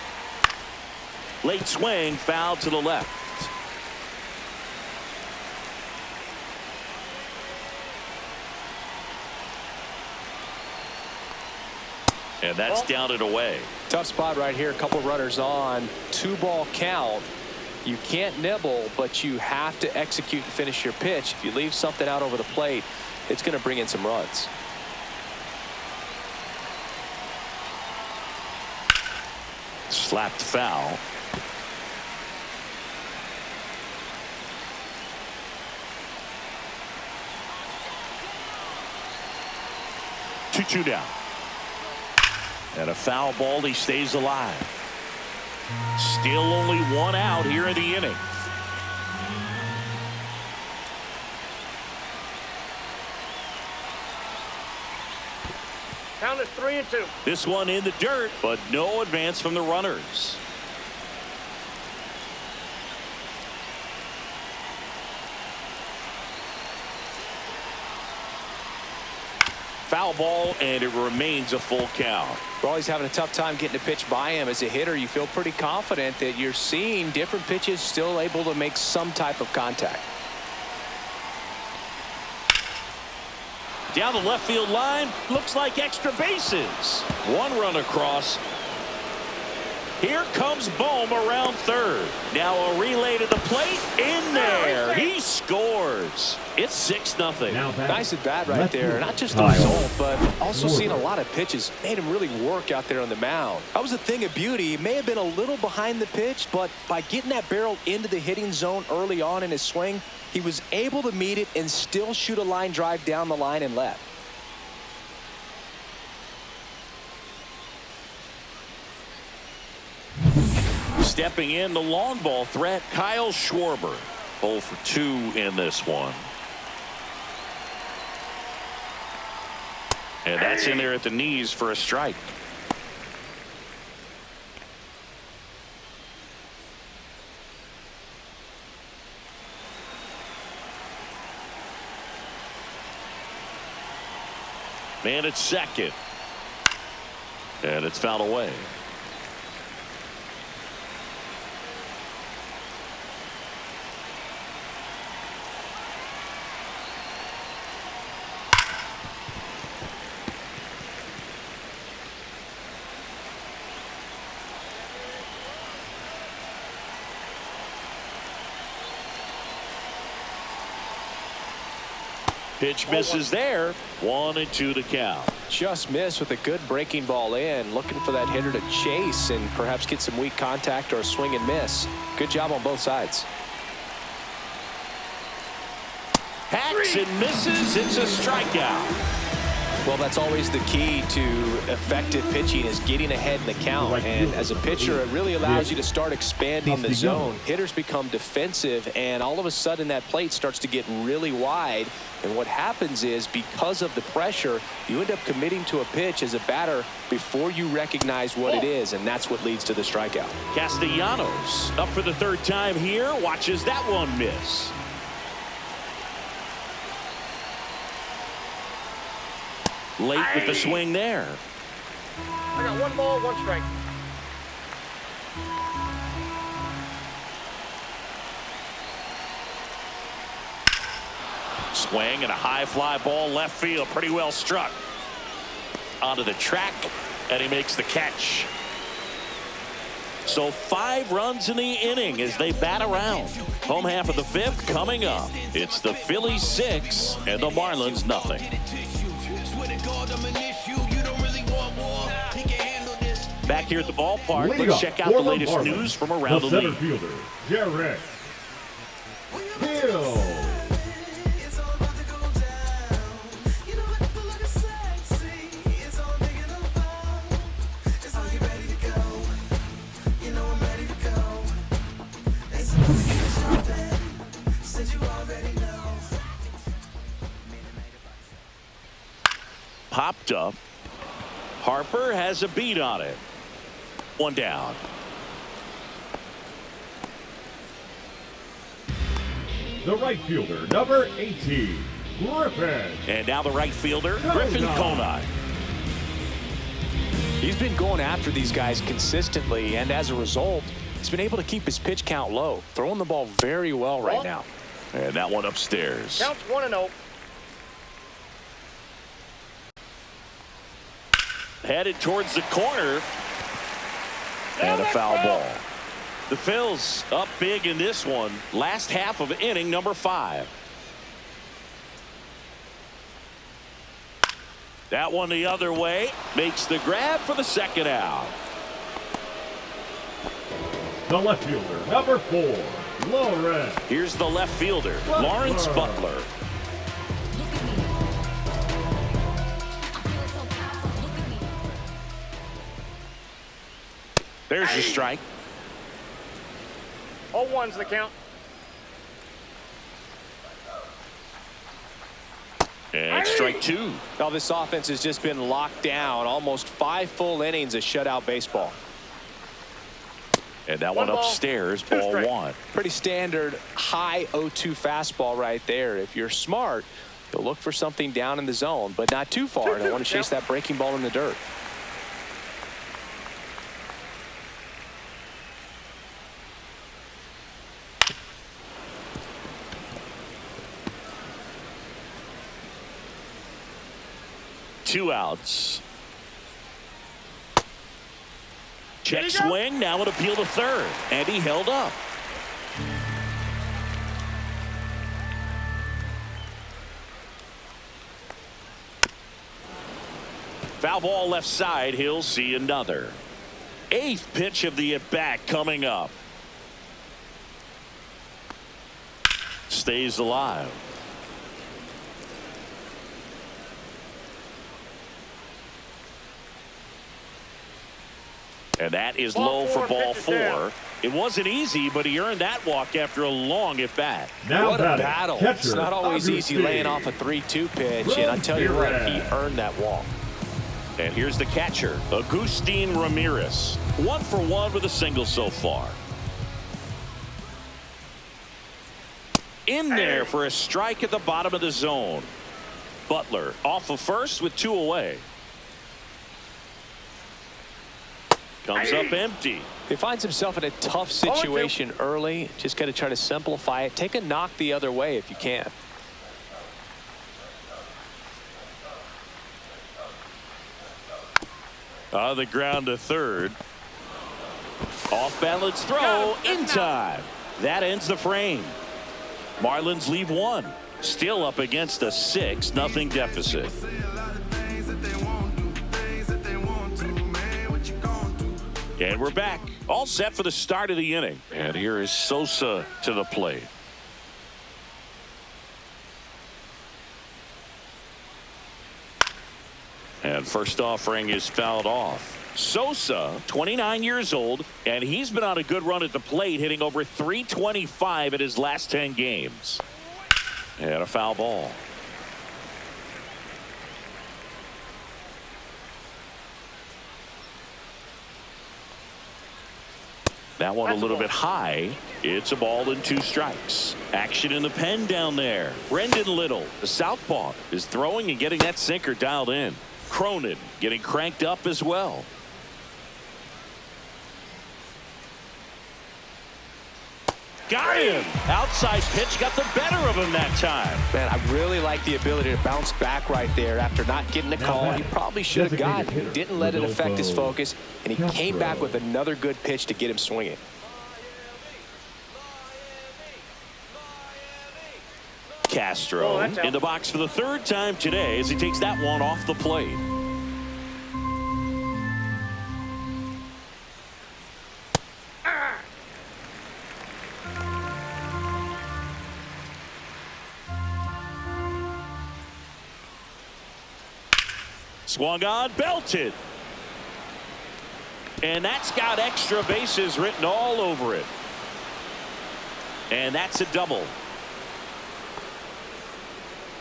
Speaker 1: Late swing, foul to the left. And that's down and away.
Speaker 2: Tough spot right here. A couple runners on. 2-ball count. You can't nibble, but you have to execute and finish your pitch. If you leave something out over the plate, it's going to bring in some runs.
Speaker 1: Slapped foul. Two down. And a foul ball. He stays alive. Still only 1 out here in the inning.
Speaker 4: Count is 3-2.
Speaker 1: This one in the dirt, but no advance from the runners. Foul ball, and it remains a full count.
Speaker 2: Rawley's having a tough time getting a pitch by him. As a hitter, you feel pretty confident that you're seeing different pitches still able to make some type of contact.
Speaker 1: Down the left field line, looks like extra bases. 1 run across. Here comes Bohm around third. Now a relay to the plate. In there. He scores. It's 6-0.
Speaker 2: Nice at bat right there. Not just the result, but also seeing a lot of pitches. Made him really work out there on the mound. That was a thing of beauty. He may have been a little behind the pitch, but by getting that barrel into the hitting zone early on in his swing, he was able to meet it and still shoot a line drive down the line and left.
Speaker 1: Stepping in, the long ball threat, Kyle Schwarber. 0 for 2 in this one. And that's in there at the knees for a strike. Man at second. And it's fouled away. Pitch misses there. 1-2 to count.
Speaker 2: Just missed with a good breaking ball in. Looking for that hitter to chase and perhaps get some weak contact or a swing and miss. Good job on both sides.
Speaker 1: Hacks and misses. It's a strikeout.
Speaker 2: Well, that's always the key to effective pitching, is getting ahead in the count. And as a pitcher, it really allows you to start expanding the zone. Hitters become defensive, and all of a sudden that plate starts to get really wide. And what happens is, because of the pressure, you end up committing to a pitch as a batter before you recognize what it is, and that's what leads to the strikeout.
Speaker 1: Castellanos up for the third time here. Watches that one miss. Late with the swing there.
Speaker 4: I got 1 ball, 1 strike.
Speaker 1: Swing and a high fly ball left field. Pretty well struck. Onto the track, and he makes the catch. So 5 runs in the inning as they bat around. Home half of the 5th coming up. It's the Phillies 6 and the Marlins nothing. Back here at the ballpark, let's check out the latest news from around the league.
Speaker 5: Fielder, Jarrett Hill.
Speaker 1: Popped up. Harper has a beat on it. 1 down.
Speaker 5: The right fielder, number 18, Griffin.
Speaker 1: And now the right fielder, Griffin Conine.
Speaker 2: He's been going after these guys consistently, and as a result, he's been able to keep his pitch count low, throwing the ball very well right now.
Speaker 1: And that one upstairs.
Speaker 4: Counts 1-0.
Speaker 1: Headed towards the corner. And a foul ball. The Phils up big in this one. Last half of inning number 5. That one the other way. Makes the grab for the second out.
Speaker 5: The left fielder, number 4, Lawrence.
Speaker 1: Here's the left fielder, Lawrence Butler. There's your strike.
Speaker 4: 0-1's the count.
Speaker 1: And strike 2.
Speaker 2: Now this offense has just been locked down. Almost 5 full innings of shutout baseball.
Speaker 1: And that one upstairs, ball 1.
Speaker 2: Pretty standard high 0-2 fastball right there. If you're smart, you'll look for something down in the zone, but not too far. And I want to chase that breaking ball in the dirt.
Speaker 1: Two outs. Check swing. Now an appeal to third. And he held up. Foul ball left side. He'll see another. 8th pitch of the at-bat coming up. Stays alive. And that is low for ball 4. It wasn't easy, but he earned that walk after a long at bat.
Speaker 5: Now
Speaker 2: what a battle.
Speaker 5: Catcher,
Speaker 2: it's not always easy laying off a 3-2 pitch, and I tell you what, he earned that walk.
Speaker 1: And here's the catcher, Agustin Ramirez. 1 for 1 with a single so far. In there for a strike at the bottom of the zone. Butler off of first with 2 away. Comes up empty.
Speaker 2: He finds himself in a tough situation early. Just got to try to simplify it. Take a knock the other way if you can.
Speaker 1: On the ground to third. Off balance throw in time. That ends the frame. Marlins leave 1. Still up against a 6-0 deficit. And we're back. All set for the start of the inning. And here is Sosa to the plate. And first offering is fouled off. Sosa, 29 years old, and he's been on a good run at the plate, hitting over .325 in his last 10 games. And a foul ball. That one a little bit high. It's a ball and 2 strikes. Action in the pen down there. Brendan Little, the southpaw, is throwing and getting that sinker dialed in. Cronin getting cranked up as well. Got him. Outside pitch got the better of him that time.
Speaker 2: Man, I really like the ability to bounce back right there after not getting the call. He probably should have got it. He didn't let it affect his focus, and he came back with another good pitch to get him swinging.
Speaker 1: Castro in the box for the 3rd time today as he takes that one off the plate. Swung on, belted. And that's got extra bases written all over it. And that's a double.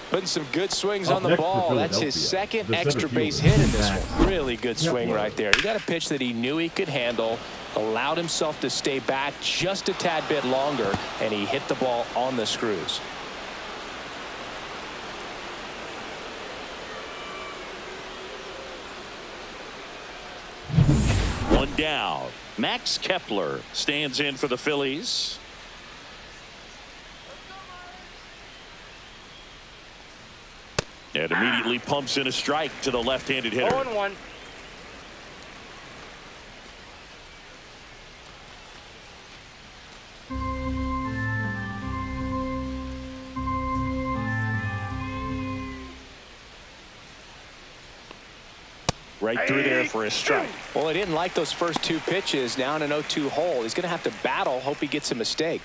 Speaker 2: Putting some good swings on the ball. That's his 2nd extra base hit in this one. Really good swing right there. He got a pitch that he knew he could handle, allowed himself to stay back just a tad bit longer, and he hit the ball on the screws.
Speaker 1: One down. Max Kepler stands in for the Phillies. And immediately pumps in a strike to the left-handed hitter.
Speaker 4: 0-1.
Speaker 1: Right through there for a strike.
Speaker 2: Well, he didn't like those first 2 pitches. Now in an 0-2 hole. He's going to have to battle. Hope he gets a mistake.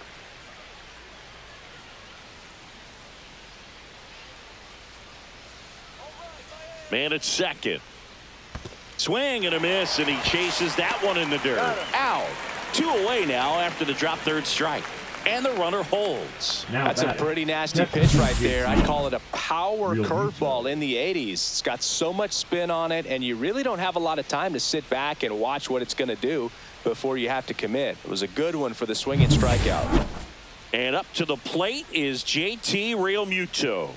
Speaker 1: Man at second. Swing and a miss, and he chases that one in the dirt. Out. 2 away now after the drop 3rd strike. And the runner holds.
Speaker 2: That's a pretty nasty pitch right there. I'd call it a power curveball in the 80s. It's got so much spin on it, and you really don't have a lot of time to sit back and watch what it's going to do before you have to commit. It was a good one for the swinging strikeout.
Speaker 1: And up to the plate is JT Realmuto.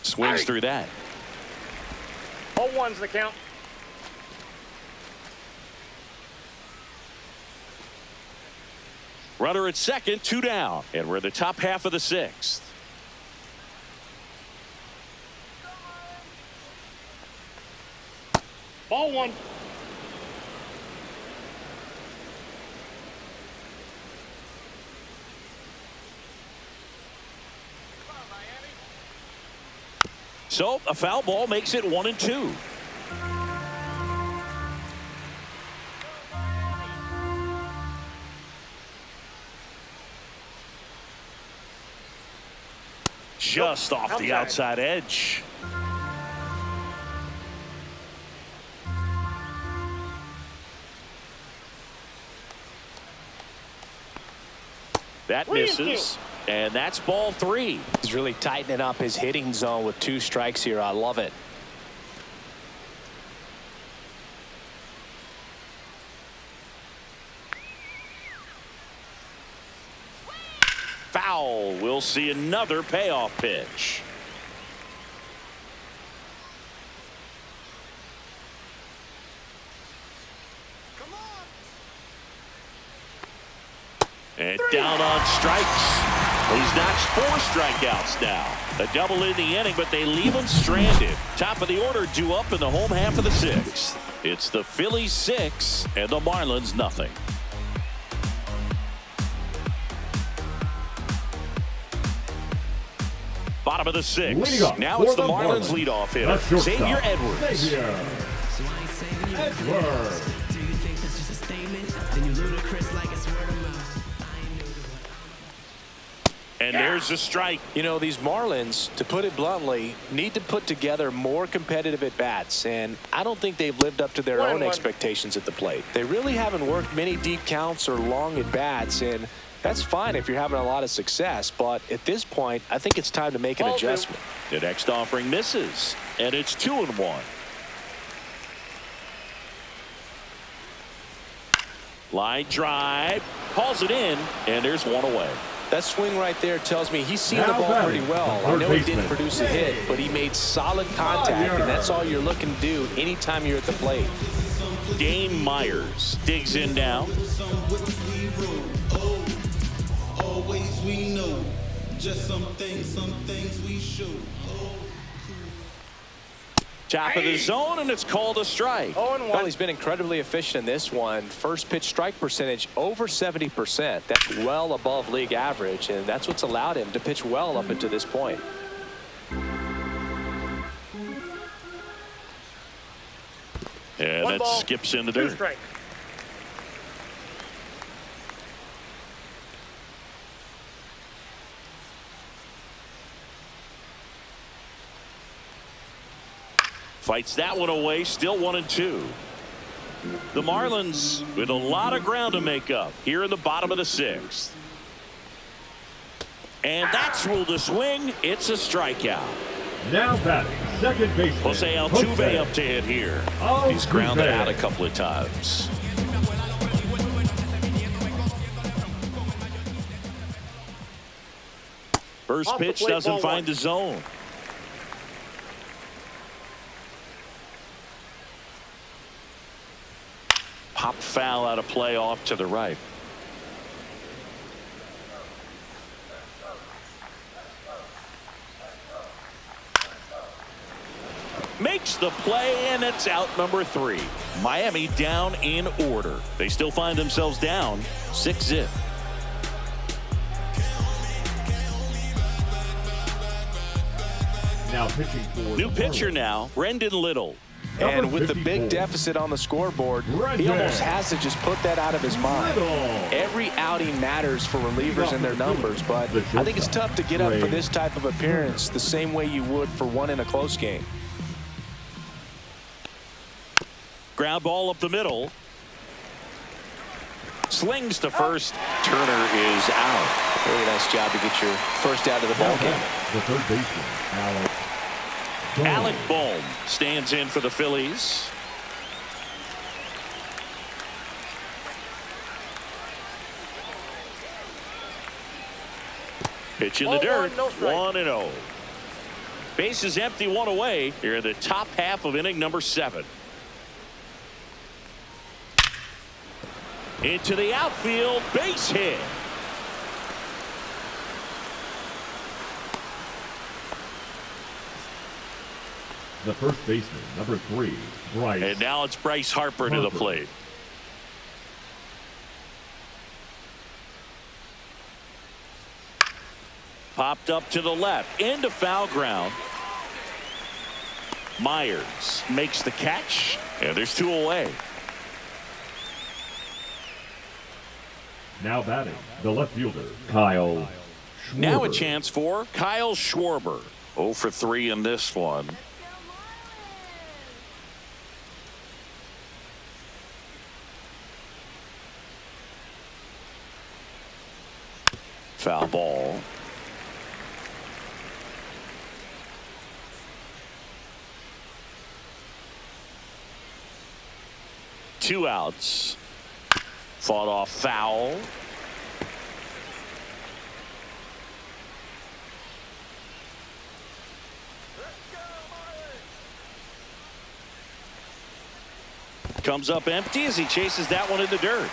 Speaker 1: Swings through that.
Speaker 4: 0-1's the count.
Speaker 1: Runner at second, 2 down. And we're in the top half of the 6th.
Speaker 4: Ball 1.
Speaker 1: So a foul ball makes it 1-2. Just off the outside edge. That misses. And that's ball 3.
Speaker 2: He's really tightening up his hitting zone with 2 strikes here. I love it.
Speaker 1: Foul. We'll see another payoff pitch. And down on strikes. He's notched 4 strikeouts now. A double in the inning, but they leave him stranded. Top of the order due up in the home half of the 6th. It's the Phillies 6 and the Marlins nothing. Bottom of the 6th. Now it's the Marlins leadoff hitter, Xavier Edwards.
Speaker 5: Xavier Edwards.
Speaker 1: And there's a strike.
Speaker 2: You know, these Marlins, to put it bluntly, need to put together more competitive at-bats, and I don't think they've lived up to their own expectations at the plate. They really haven't worked many deep counts or long at-bats, and that's fine if you're having a lot of success, but at this point, I think it's time to make an adjustment.
Speaker 1: The next offering misses, and it's 2-1. Line drive, calls it in, and there's one away.
Speaker 2: That swing right there tells me he's seen the ball pretty well. I know he didn't produce a hit, but he made solid contact, and that's all you're looking to do anytime you're at the plate.
Speaker 1: Dane Myers digs in now.
Speaker 6: Always we know, just some things we show.
Speaker 1: Top of the zone, and it's called a strike.
Speaker 2: Well, he's been incredibly efficient in this one. First pitch strike percentage over 70%. That's well above league average, and that's what's allowed him to pitch well up until this point.
Speaker 1: And that skips in the dirt.
Speaker 4: Strike.
Speaker 1: Fights that one away, still 1-2. The Marlins with a lot of ground to make up here in the bottom of the 6th. And that's ruled a swing. It's a strikeout.
Speaker 5: Now batting, second baseman.
Speaker 1: Jose Altuve up to hit here. He's grounded out a couple of times. First pitch doesn't find the zone. Pop foul out of play off to the right. Makes the play, and it's out number 3. Miami down in order. They still find themselves down 6-0.
Speaker 5: Now pitching for
Speaker 1: New pitcher now, Brendan Little.
Speaker 2: And with the big deficit on the scoreboard, he almost has to just put that out of his mind. Every outing matters for relievers and their numbers, but I think it's tough to get up for this type of appearance the same way you would for one in a close game.
Speaker 1: Ground ball up the middle. Slings to first. Turner is out.
Speaker 2: Really nice job to get your first out of the ball game.
Speaker 5: The third baseman,
Speaker 1: Alec Bohm stands in for the Phillies. Pitch in the dirt. 1-0. Base is empty, one away here in the top half of inning number 7. Into the outfield, base hit.
Speaker 5: The first baseman, number 3, Bryce.
Speaker 1: And now it's Bryce Harper to the plate. Popped up to the left, into foul ground. Myers makes the catch, and there's 2 away.
Speaker 5: Now batting, the left fielder, Kyle Schwarber.
Speaker 1: Now a chance for Kyle Schwarber. 0 for 3 in this one. Foul ball. Two outs. Fought off foul. comes up empty as he chases that one in the dirt.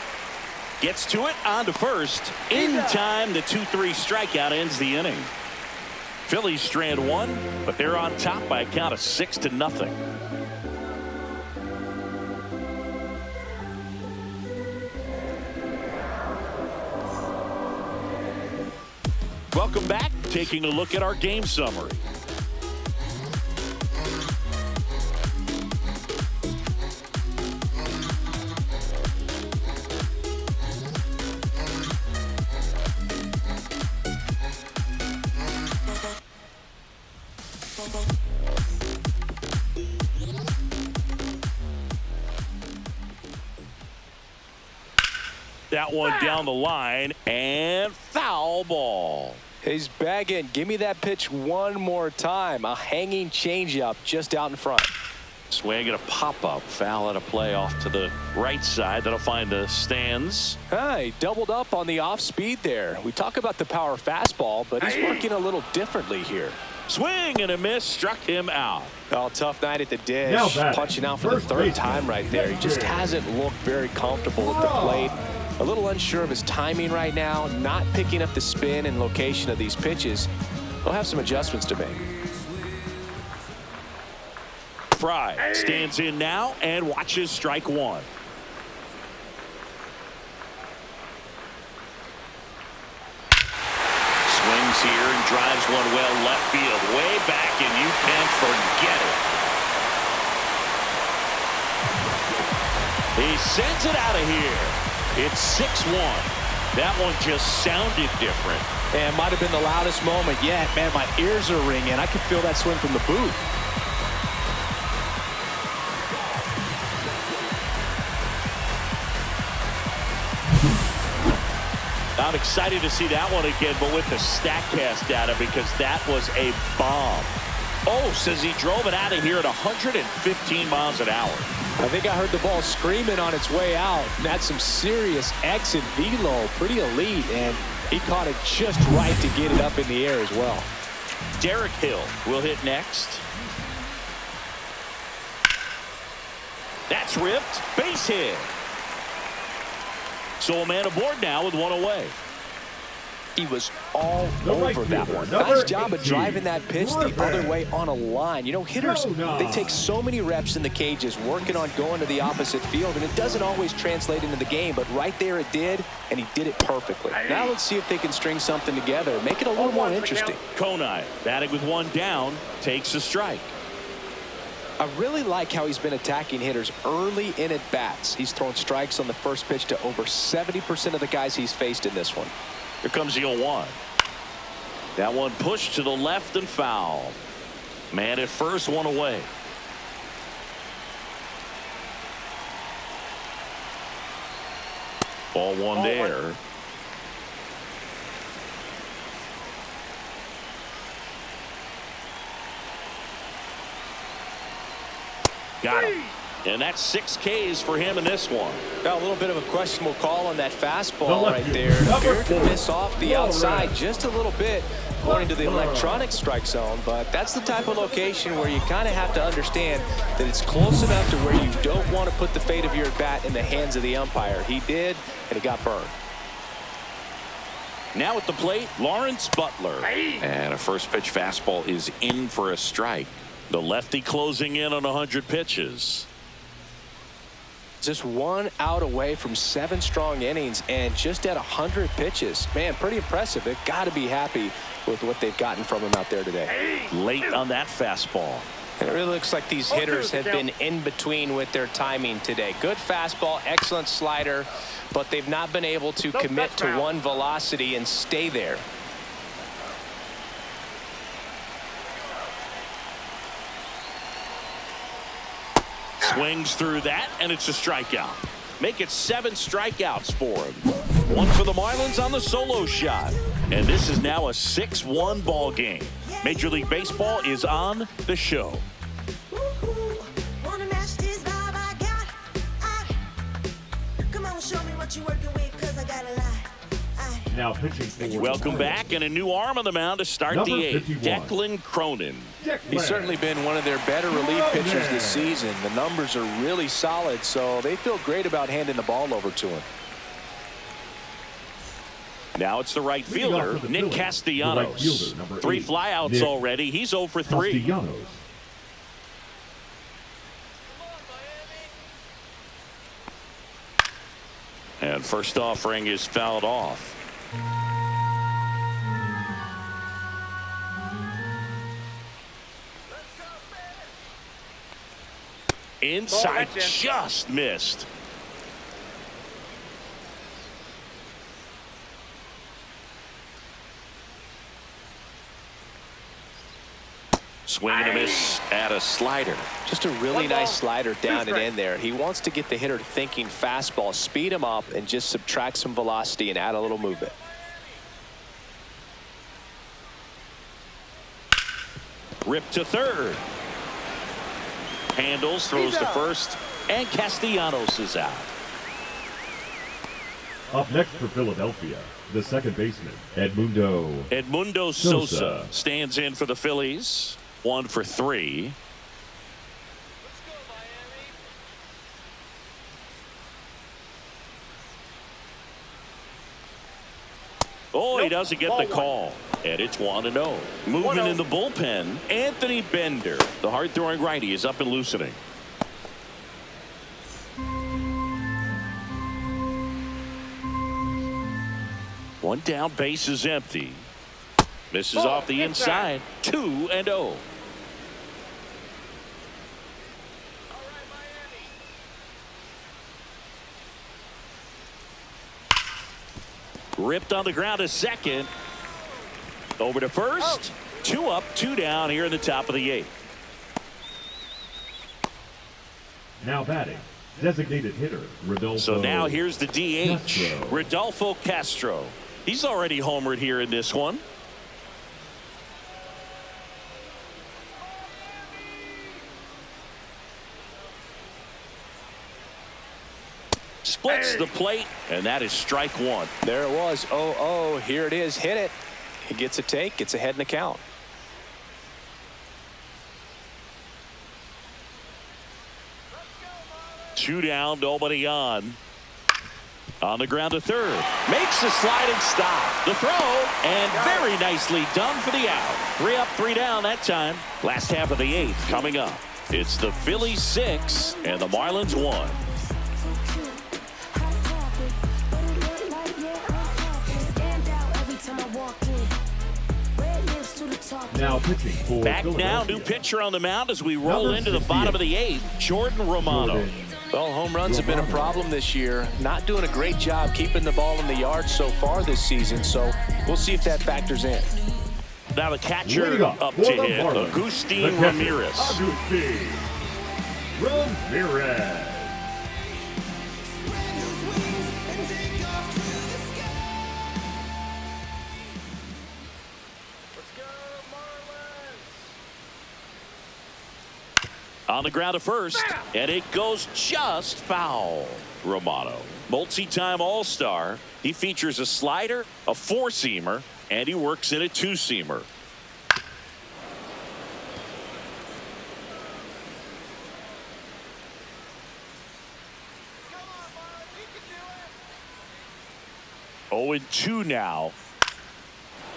Speaker 1: Gets to it, on to first. In time, the 2-3 strikeout ends the inning. Phillies strand one, but they're on top by a count of 6-0. Welcome back. Taking a look at our game summary. That one down the line and foul ball.
Speaker 2: He's bagging. Give me that pitch one more time. A hanging changeup just out in front.
Speaker 1: Swing and a pop-up. Foul at a play off to the right side. That'll find the stands.
Speaker 2: He doubled up on the off speed there. We talk about the power fastball, but he's working a little differently here.
Speaker 1: Swing and a miss. Struck him out.
Speaker 2: Oh, tough night at the dish. Punching out for the third time right there. He just hasn't looked very comfortable at the plate. A little unsure of his timing right now, not picking up the spin and location of these pitches. He'll have some adjustments to make.
Speaker 1: Fry stands in now and watches strike one. Swings here and drives one well left field, way back, and you can forget it. He sends it out of here. It's 6-1. That one just sounded different.
Speaker 7: And might have been the loudest moment yet. Man, my ears are ringing. I can feel that swing from the booth.
Speaker 1: I'm excited to see that one again, but with the StatCast data, because that was a bomb. Oh, says he drove it out of here at 115 miles an hour.
Speaker 2: I think I heard the ball screaming on its way out. That's some serious X and velo, pretty elite, and he caught it just right to get it up in the air as well.
Speaker 1: Derek Hill will hit next. That's ripped. Base hit. So a man aboard now with one away.
Speaker 2: He was all over that one. Nice job of driving that pitch the other way on a line. You know, hitters, they take so many reps in the cages working on going to the opposite field, and it doesn't always translate into the game, but right there it did, and he did it perfectly. Now let's see if they can string something together, make it a little more interesting.
Speaker 1: Konai, batting with one down, takes a strike.
Speaker 2: I really like how he's been attacking hitters early in at bats. He's thrown strikes on the first pitch to over 70% of the guys he's faced in this one.
Speaker 1: Here comes the 0-1. That one pushed to the left and foul. Man at first, one away. Ball one there. Got him. And that's 6 Ks for him in this one.
Speaker 2: Got a little bit of a questionable call on that fastball right there. Appeared to miss off the outside just a little bit according to the electronic strike zone, but that's the type of location where you kind of have to understand that it's close enough to where you don't want to put the fate of your bat in the hands of the umpire. He did, and it got burned.
Speaker 1: Now at the plate, Lawrence Butler. And a first pitch fastball is in for a strike. The lefty closing in on 100 pitches.
Speaker 2: Just 1 out away from 7 strong innings and just at 100 pitches. Man, pretty impressive. They've got to be happy with what they've gotten from him out there today.
Speaker 1: Late on that fastball.
Speaker 2: And it really looks like these hitters have been in between with their timing today. Good fastball, excellent slider, but they've not been able to commit to one velocity and stay there.
Speaker 1: Swings through that, and it's a strikeout. Make it 7 strikeouts for him. 1 for the Marlins on the solo shot. And this is now a 6-1 ball game. Major League Baseball is on the show.
Speaker 8: Wanna match this vibe I got? Come on, show me what you're working with, 'cause I got a lot.
Speaker 5: Now pitching for
Speaker 1: Welcome back, and a new arm on the mound to start
Speaker 5: Number
Speaker 1: the eighth.
Speaker 5: 51.
Speaker 1: Declan Cronin.
Speaker 2: He's certainly been one of their better relief pitchers this season. The numbers are really solid, so they feel great about handing the ball over to him.
Speaker 1: Now it's the right
Speaker 5: Leading off
Speaker 1: fielder,
Speaker 5: for the
Speaker 1: Nick
Speaker 5: Phillies,
Speaker 1: Castellanos.
Speaker 5: the right fielder, number
Speaker 1: 3
Speaker 5: 8,
Speaker 1: flyouts
Speaker 5: Nick
Speaker 1: already. He's 0 for 3.
Speaker 5: Castellanos.
Speaker 1: And first offering is fouled off. Inside,
Speaker 4: that's in.
Speaker 1: just missed. Swing and a miss at a slider.
Speaker 2: Just a really
Speaker 4: One ball,
Speaker 2: nice slider down and
Speaker 4: strikes.
Speaker 2: in there. He wants to get the hitter thinking fastball, speed him up, and just subtract some velocity and add a little movement.
Speaker 1: Rip to third. Handles, throws to first, and Castellanos is out.
Speaker 5: Up next for Philadelphia, the second baseman,
Speaker 1: Edmundo
Speaker 5: Sosa.
Speaker 1: Sosa stands in for the Phillies. 1 for 3. Oh, he doesn't get the call. And it's 1-0. Movement in the bullpen. Anthony Bender, the hard-throwing righty, is up and loosening. One down, base is empty. Misses off the inside. 2-0. Ripped on the ground to second. Over to first. 2 up, 2 down here in the top of the 8th.
Speaker 5: Now batting, designated hitter, Rodolfo.
Speaker 1: So now here's the DH,
Speaker 5: Castro.
Speaker 1: Rodolfo Castro. He's already homered here in this one. Splits the plate, and that is strike 1.
Speaker 2: There it was. 0-0. Here it is. Hit it. He gets a take. Gets ahead in the count.
Speaker 1: Two down, nobody on. On the ground to third. Makes the sliding stop. The throw, and very nicely done for the out. 3 up, 3 down that time. Last half of the 8th coming up. It's the Phillies 6 and the Marlins 1.
Speaker 5: Now pitching for
Speaker 1: Back now,
Speaker 5: Philadelphia.
Speaker 1: new pitcher on the mound as we roll
Speaker 5: Number
Speaker 1: into the bottom
Speaker 5: 68.
Speaker 1: of the 8th. Jordan Romano.
Speaker 2: Well, home runs have been a problem this year. Not doing a great job keeping the ball in the yard so far this season, so we'll see if that factors in.
Speaker 1: Now the catcher
Speaker 5: Leading
Speaker 1: up
Speaker 5: up
Speaker 1: to
Speaker 5: for the
Speaker 1: hit,
Speaker 5: Marlins,
Speaker 1: Agustin
Speaker 5: the catcher,
Speaker 1: Ramirez.
Speaker 5: Agustin Ramirez.
Speaker 1: On the ground to first, and it goes just foul. Romano, multi-time All-Star. He features a slider, a 4-seamer, and he works in a 2-seamer. Oh, and 2 now,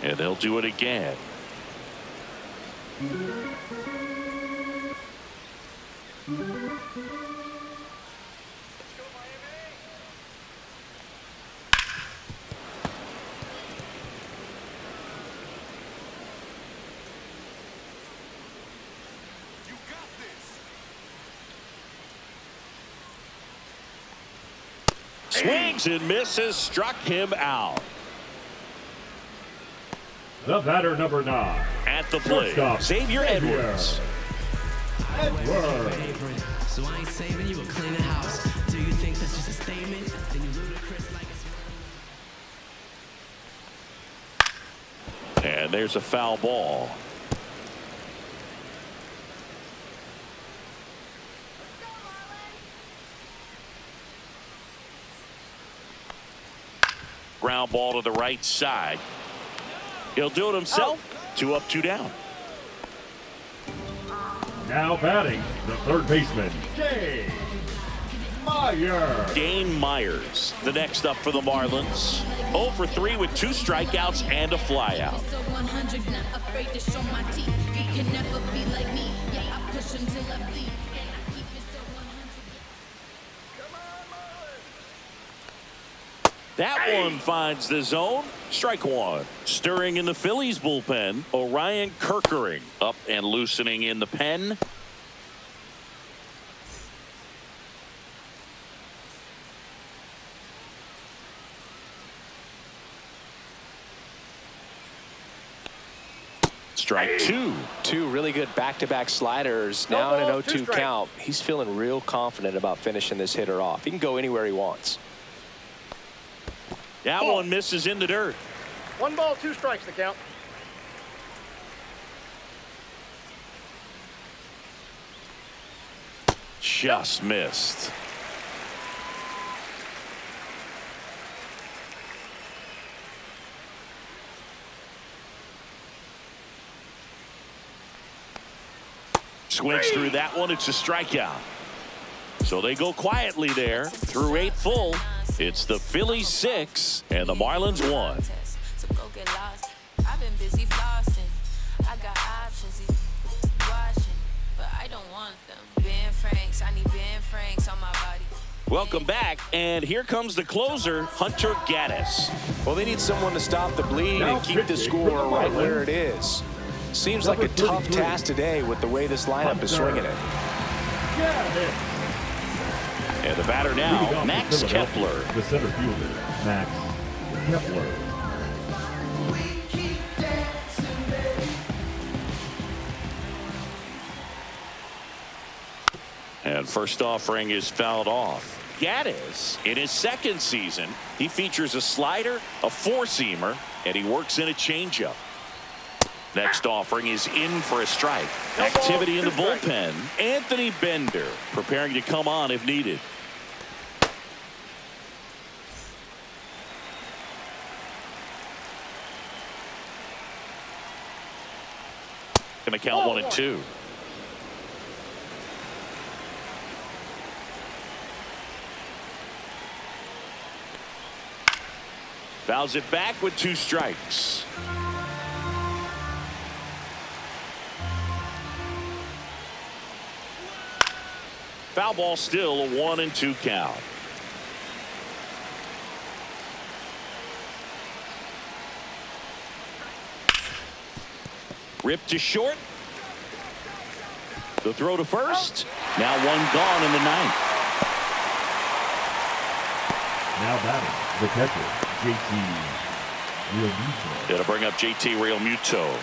Speaker 1: and they'll do it again. Swings and misses, struck him out.
Speaker 5: The batter, number 9.
Speaker 1: At the plate,
Speaker 5: Shortstop,
Speaker 1: Xavier Edwards.
Speaker 5: Edwards.
Speaker 8: So I ain't saving you, a clean the house. Do you think that's just a statement? Then you ludicrous like it's
Speaker 1: And there's a foul ball. Ground ball to the right side. He'll do it himself. 2 up, 2 down.
Speaker 5: Now batting, the third baseman, Dane Myers.
Speaker 1: Dane Myers, the next up for the Marlins. 0 for 3 with 2 strikeouts and a flyout. That one finds the zone. Strike 1. Stirring in the Phillies bullpen, Orion Kerkering up and loosening in the pen. Strike 2.
Speaker 2: 2 really good back-to-back sliders. Now in an 0-2 count. He's feeling real confident about finishing this hitter off. He can go anywhere he wants.
Speaker 1: That one misses in the dirt.
Speaker 4: 1 ball, 2 strikes, the count.
Speaker 1: Just missed. Swings through that one. It's a strikeout. So they go quietly there through 8 full. It's the Phillies 6 and the Marlins 1.
Speaker 9: So go get lost. I've been busy flossing. I got options, watching, but I don't want them. Ben Franks, I need Ben Franks on my body.
Speaker 1: Welcome back, and here comes the closer, Hunter Gaddis.
Speaker 2: Well, they need someone to stop the bleed and keep the score right where it is. Seems like a tough task today with the way this lineup is swinging it.
Speaker 1: And the batter now, Max Kepler.
Speaker 5: The center fielder, Max Kepler.
Speaker 1: And first offering is fouled off. Gaddis, in his second season, he features a slider, a 4-seamer, and he works in a changeup. Next offering is in for a strike. Activity in the bullpen. Anthony Bender preparing to come on if needed. Going to count 1 and 2. Fouls it back with 2 strikes. Foul ball, still a 1 and 2 count. Ripped to short. The throw to first. Now 1 gone in the 9th.
Speaker 5: Now batting, the catcher, JT Realmuto.
Speaker 1: It'll bring up JT Realmuto.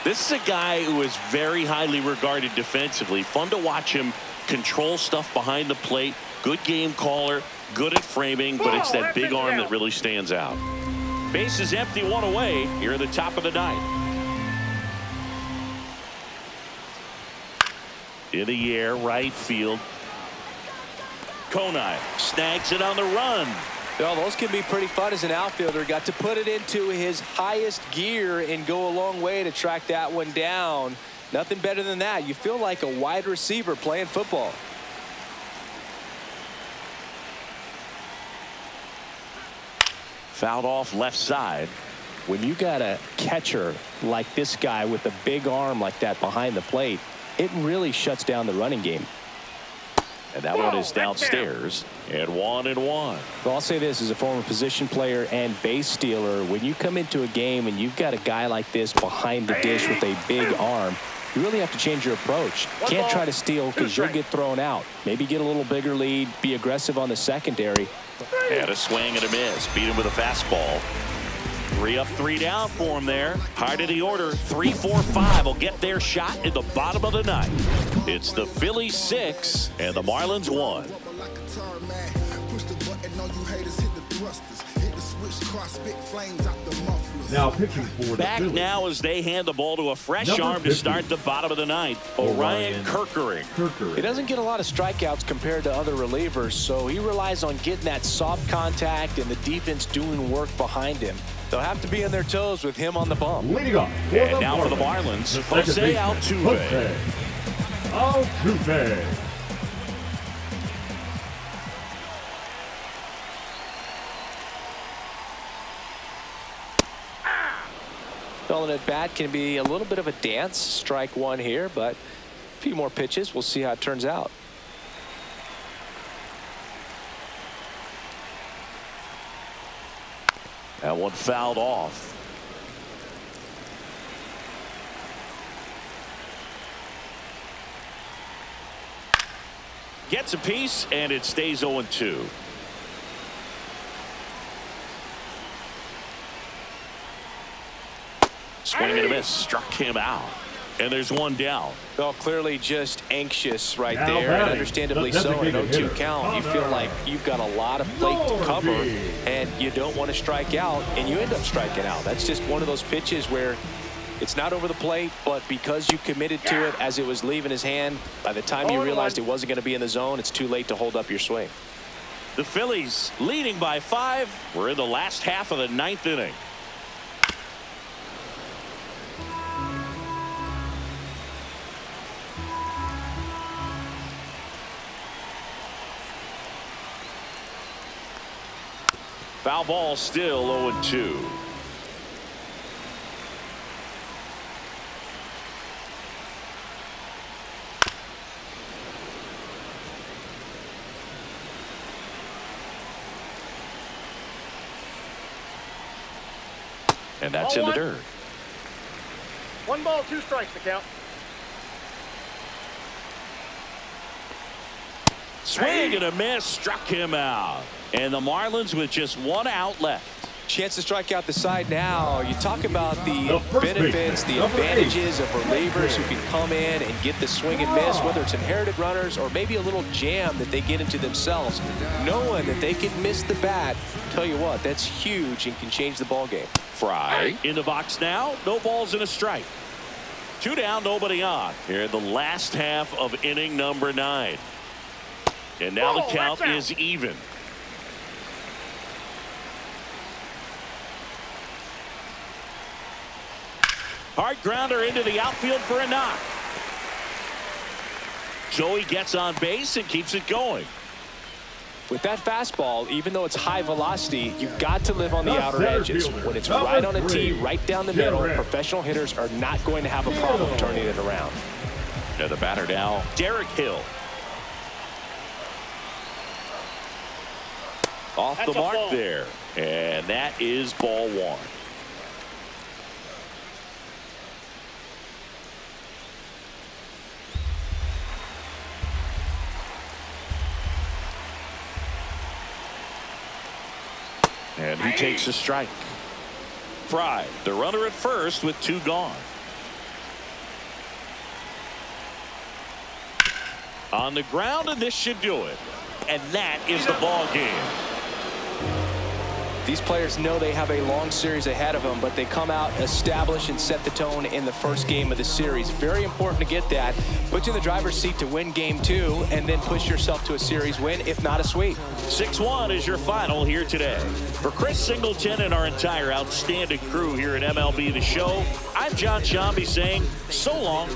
Speaker 1: This is a guy who is very highly regarded defensively. Fun to watch him control stuff behind the plate. Good game caller, good at framing, but it's that big arm that really stands out. Base is empty, 1 away here at the top of the 9th. In the air, right field. Konai snags it on the run.
Speaker 2: Well, those can be pretty fun as an outfielder. Got to put it into his highest gear and go a long way to track that one down. Nothing better than that. You feel like a wide receiver playing football.
Speaker 1: Fouled off left side.
Speaker 7: When you got a catcher like this guy with a big arm like that behind the plate, it really shuts down the running game.
Speaker 1: And that one is downstairs. And 1 and 1.
Speaker 7: Well, I'll say this as a former position player and base stealer, when you come into a game and you've got a guy like this behind the dish with a big arm, you really have to change your approach. Can't try to steal because you'll get thrown out. Maybe get a little bigger lead, be aggressive on the secondary.
Speaker 1: And a swing and a miss. Beat him with a fastball. 3 up, 3 down for him there. Hard of the order. 3, 4, 5 will get their shot in the bottom of the 9th. It's the Phillies 6 and the Marlins 1.
Speaker 6: hit the switch, car spit flames out the mufflers.
Speaker 5: Now pitching for the
Speaker 1: Back
Speaker 5: Phillies.
Speaker 1: now as they hand the ball to a fresh
Speaker 5: Number
Speaker 1: arm to
Speaker 5: 50.
Speaker 1: start the bottom of the ninth. Orion Kirkering.
Speaker 2: He doesn't get a lot of strikeouts compared to other relievers, so he relies on getting that soft contact and the defense doing work behind him. They'll have to be on their toes with him on the bump.
Speaker 5: Leading off for
Speaker 1: And
Speaker 5: the
Speaker 1: now for the
Speaker 5: Marlins,
Speaker 1: Marlins,
Speaker 5: the second
Speaker 1: Jose
Speaker 5: baseman,
Speaker 1: Altuve.
Speaker 5: Altuve.
Speaker 2: Well, an at-bat can be a little bit of a dance. Strike one here, but a few more pitches. We'll see how it turns out.
Speaker 1: That one fouled off. Gets a piece, and it stays 0-2. Swing and a miss, struck him out. And there's one down.
Speaker 2: Well, clearly just anxious right
Speaker 5: Now
Speaker 2: there, and
Speaker 5: batting,
Speaker 2: understandably
Speaker 5: the
Speaker 2: so. An
Speaker 5: designated
Speaker 2: 0-2 count, you
Speaker 5: hitter,
Speaker 2: feel like you've got a lot of plate to cover,
Speaker 5: Norby.
Speaker 2: and you don't want to strike out, and you end up striking out. That's just one of those pitches where it's not over the plate, but because you committed to it as it was leaving his hand, by the time you realized it wasn't going to be in the zone, it's too late to hold up your swing.
Speaker 1: The Phillies leading by 5. We're in the last half of the 9th inning. Foul ball, still 0-2. And that's in the dirt.
Speaker 4: 1 ball, 2 strikes to count.
Speaker 1: Swing and a miss, struck him out. And the Marlins with just 1 out left.
Speaker 2: Chance to strike out the side now. You talk about the
Speaker 5: The first
Speaker 2: benefits,
Speaker 5: baseman,
Speaker 2: the
Speaker 5: number 8.
Speaker 2: advantages of relievers who can come in and get the swing and miss, whether it's inherited runners or maybe a little jam that they get into themselves. Knowing that they can miss the bat, tell you what, that's huge and can change the ball game.
Speaker 1: Fry in the box now. No balls and a strike. 2 down, nobody on. Here in the last half of inning number 9. And now the count is even. Hard grounder into the outfield for a knock. Joey gets on base and keeps it going.
Speaker 2: With that fastball, even though it's high velocity, you've got to live on the
Speaker 5: The
Speaker 2: outer
Speaker 5: center
Speaker 2: edges.
Speaker 5: fielder,
Speaker 2: When it's
Speaker 5: number
Speaker 2: right on a tee,
Speaker 5: 3,
Speaker 2: right down the middle,
Speaker 5: Derek.
Speaker 2: professional hitters are not going to have a problem turning it around.
Speaker 1: And the batter now, Derek Hill. Off the mark there. And that is ball 1. And he takes a strike. Fry, the runner at first with 2 gone. On the ground, and this should do it. And that is the ball game.
Speaker 2: These players know they have a long series ahead of them, but they come out, establish, and set the tone in the first game of the series. Very important to get that. Put you in the driver's seat to win game 2, and then push yourself to a series win, if not a sweep.
Speaker 1: 6-1 is your final here today. For Chris Singleton and our entire outstanding crew here at MLB The Show, I'm John Shambi saying so long.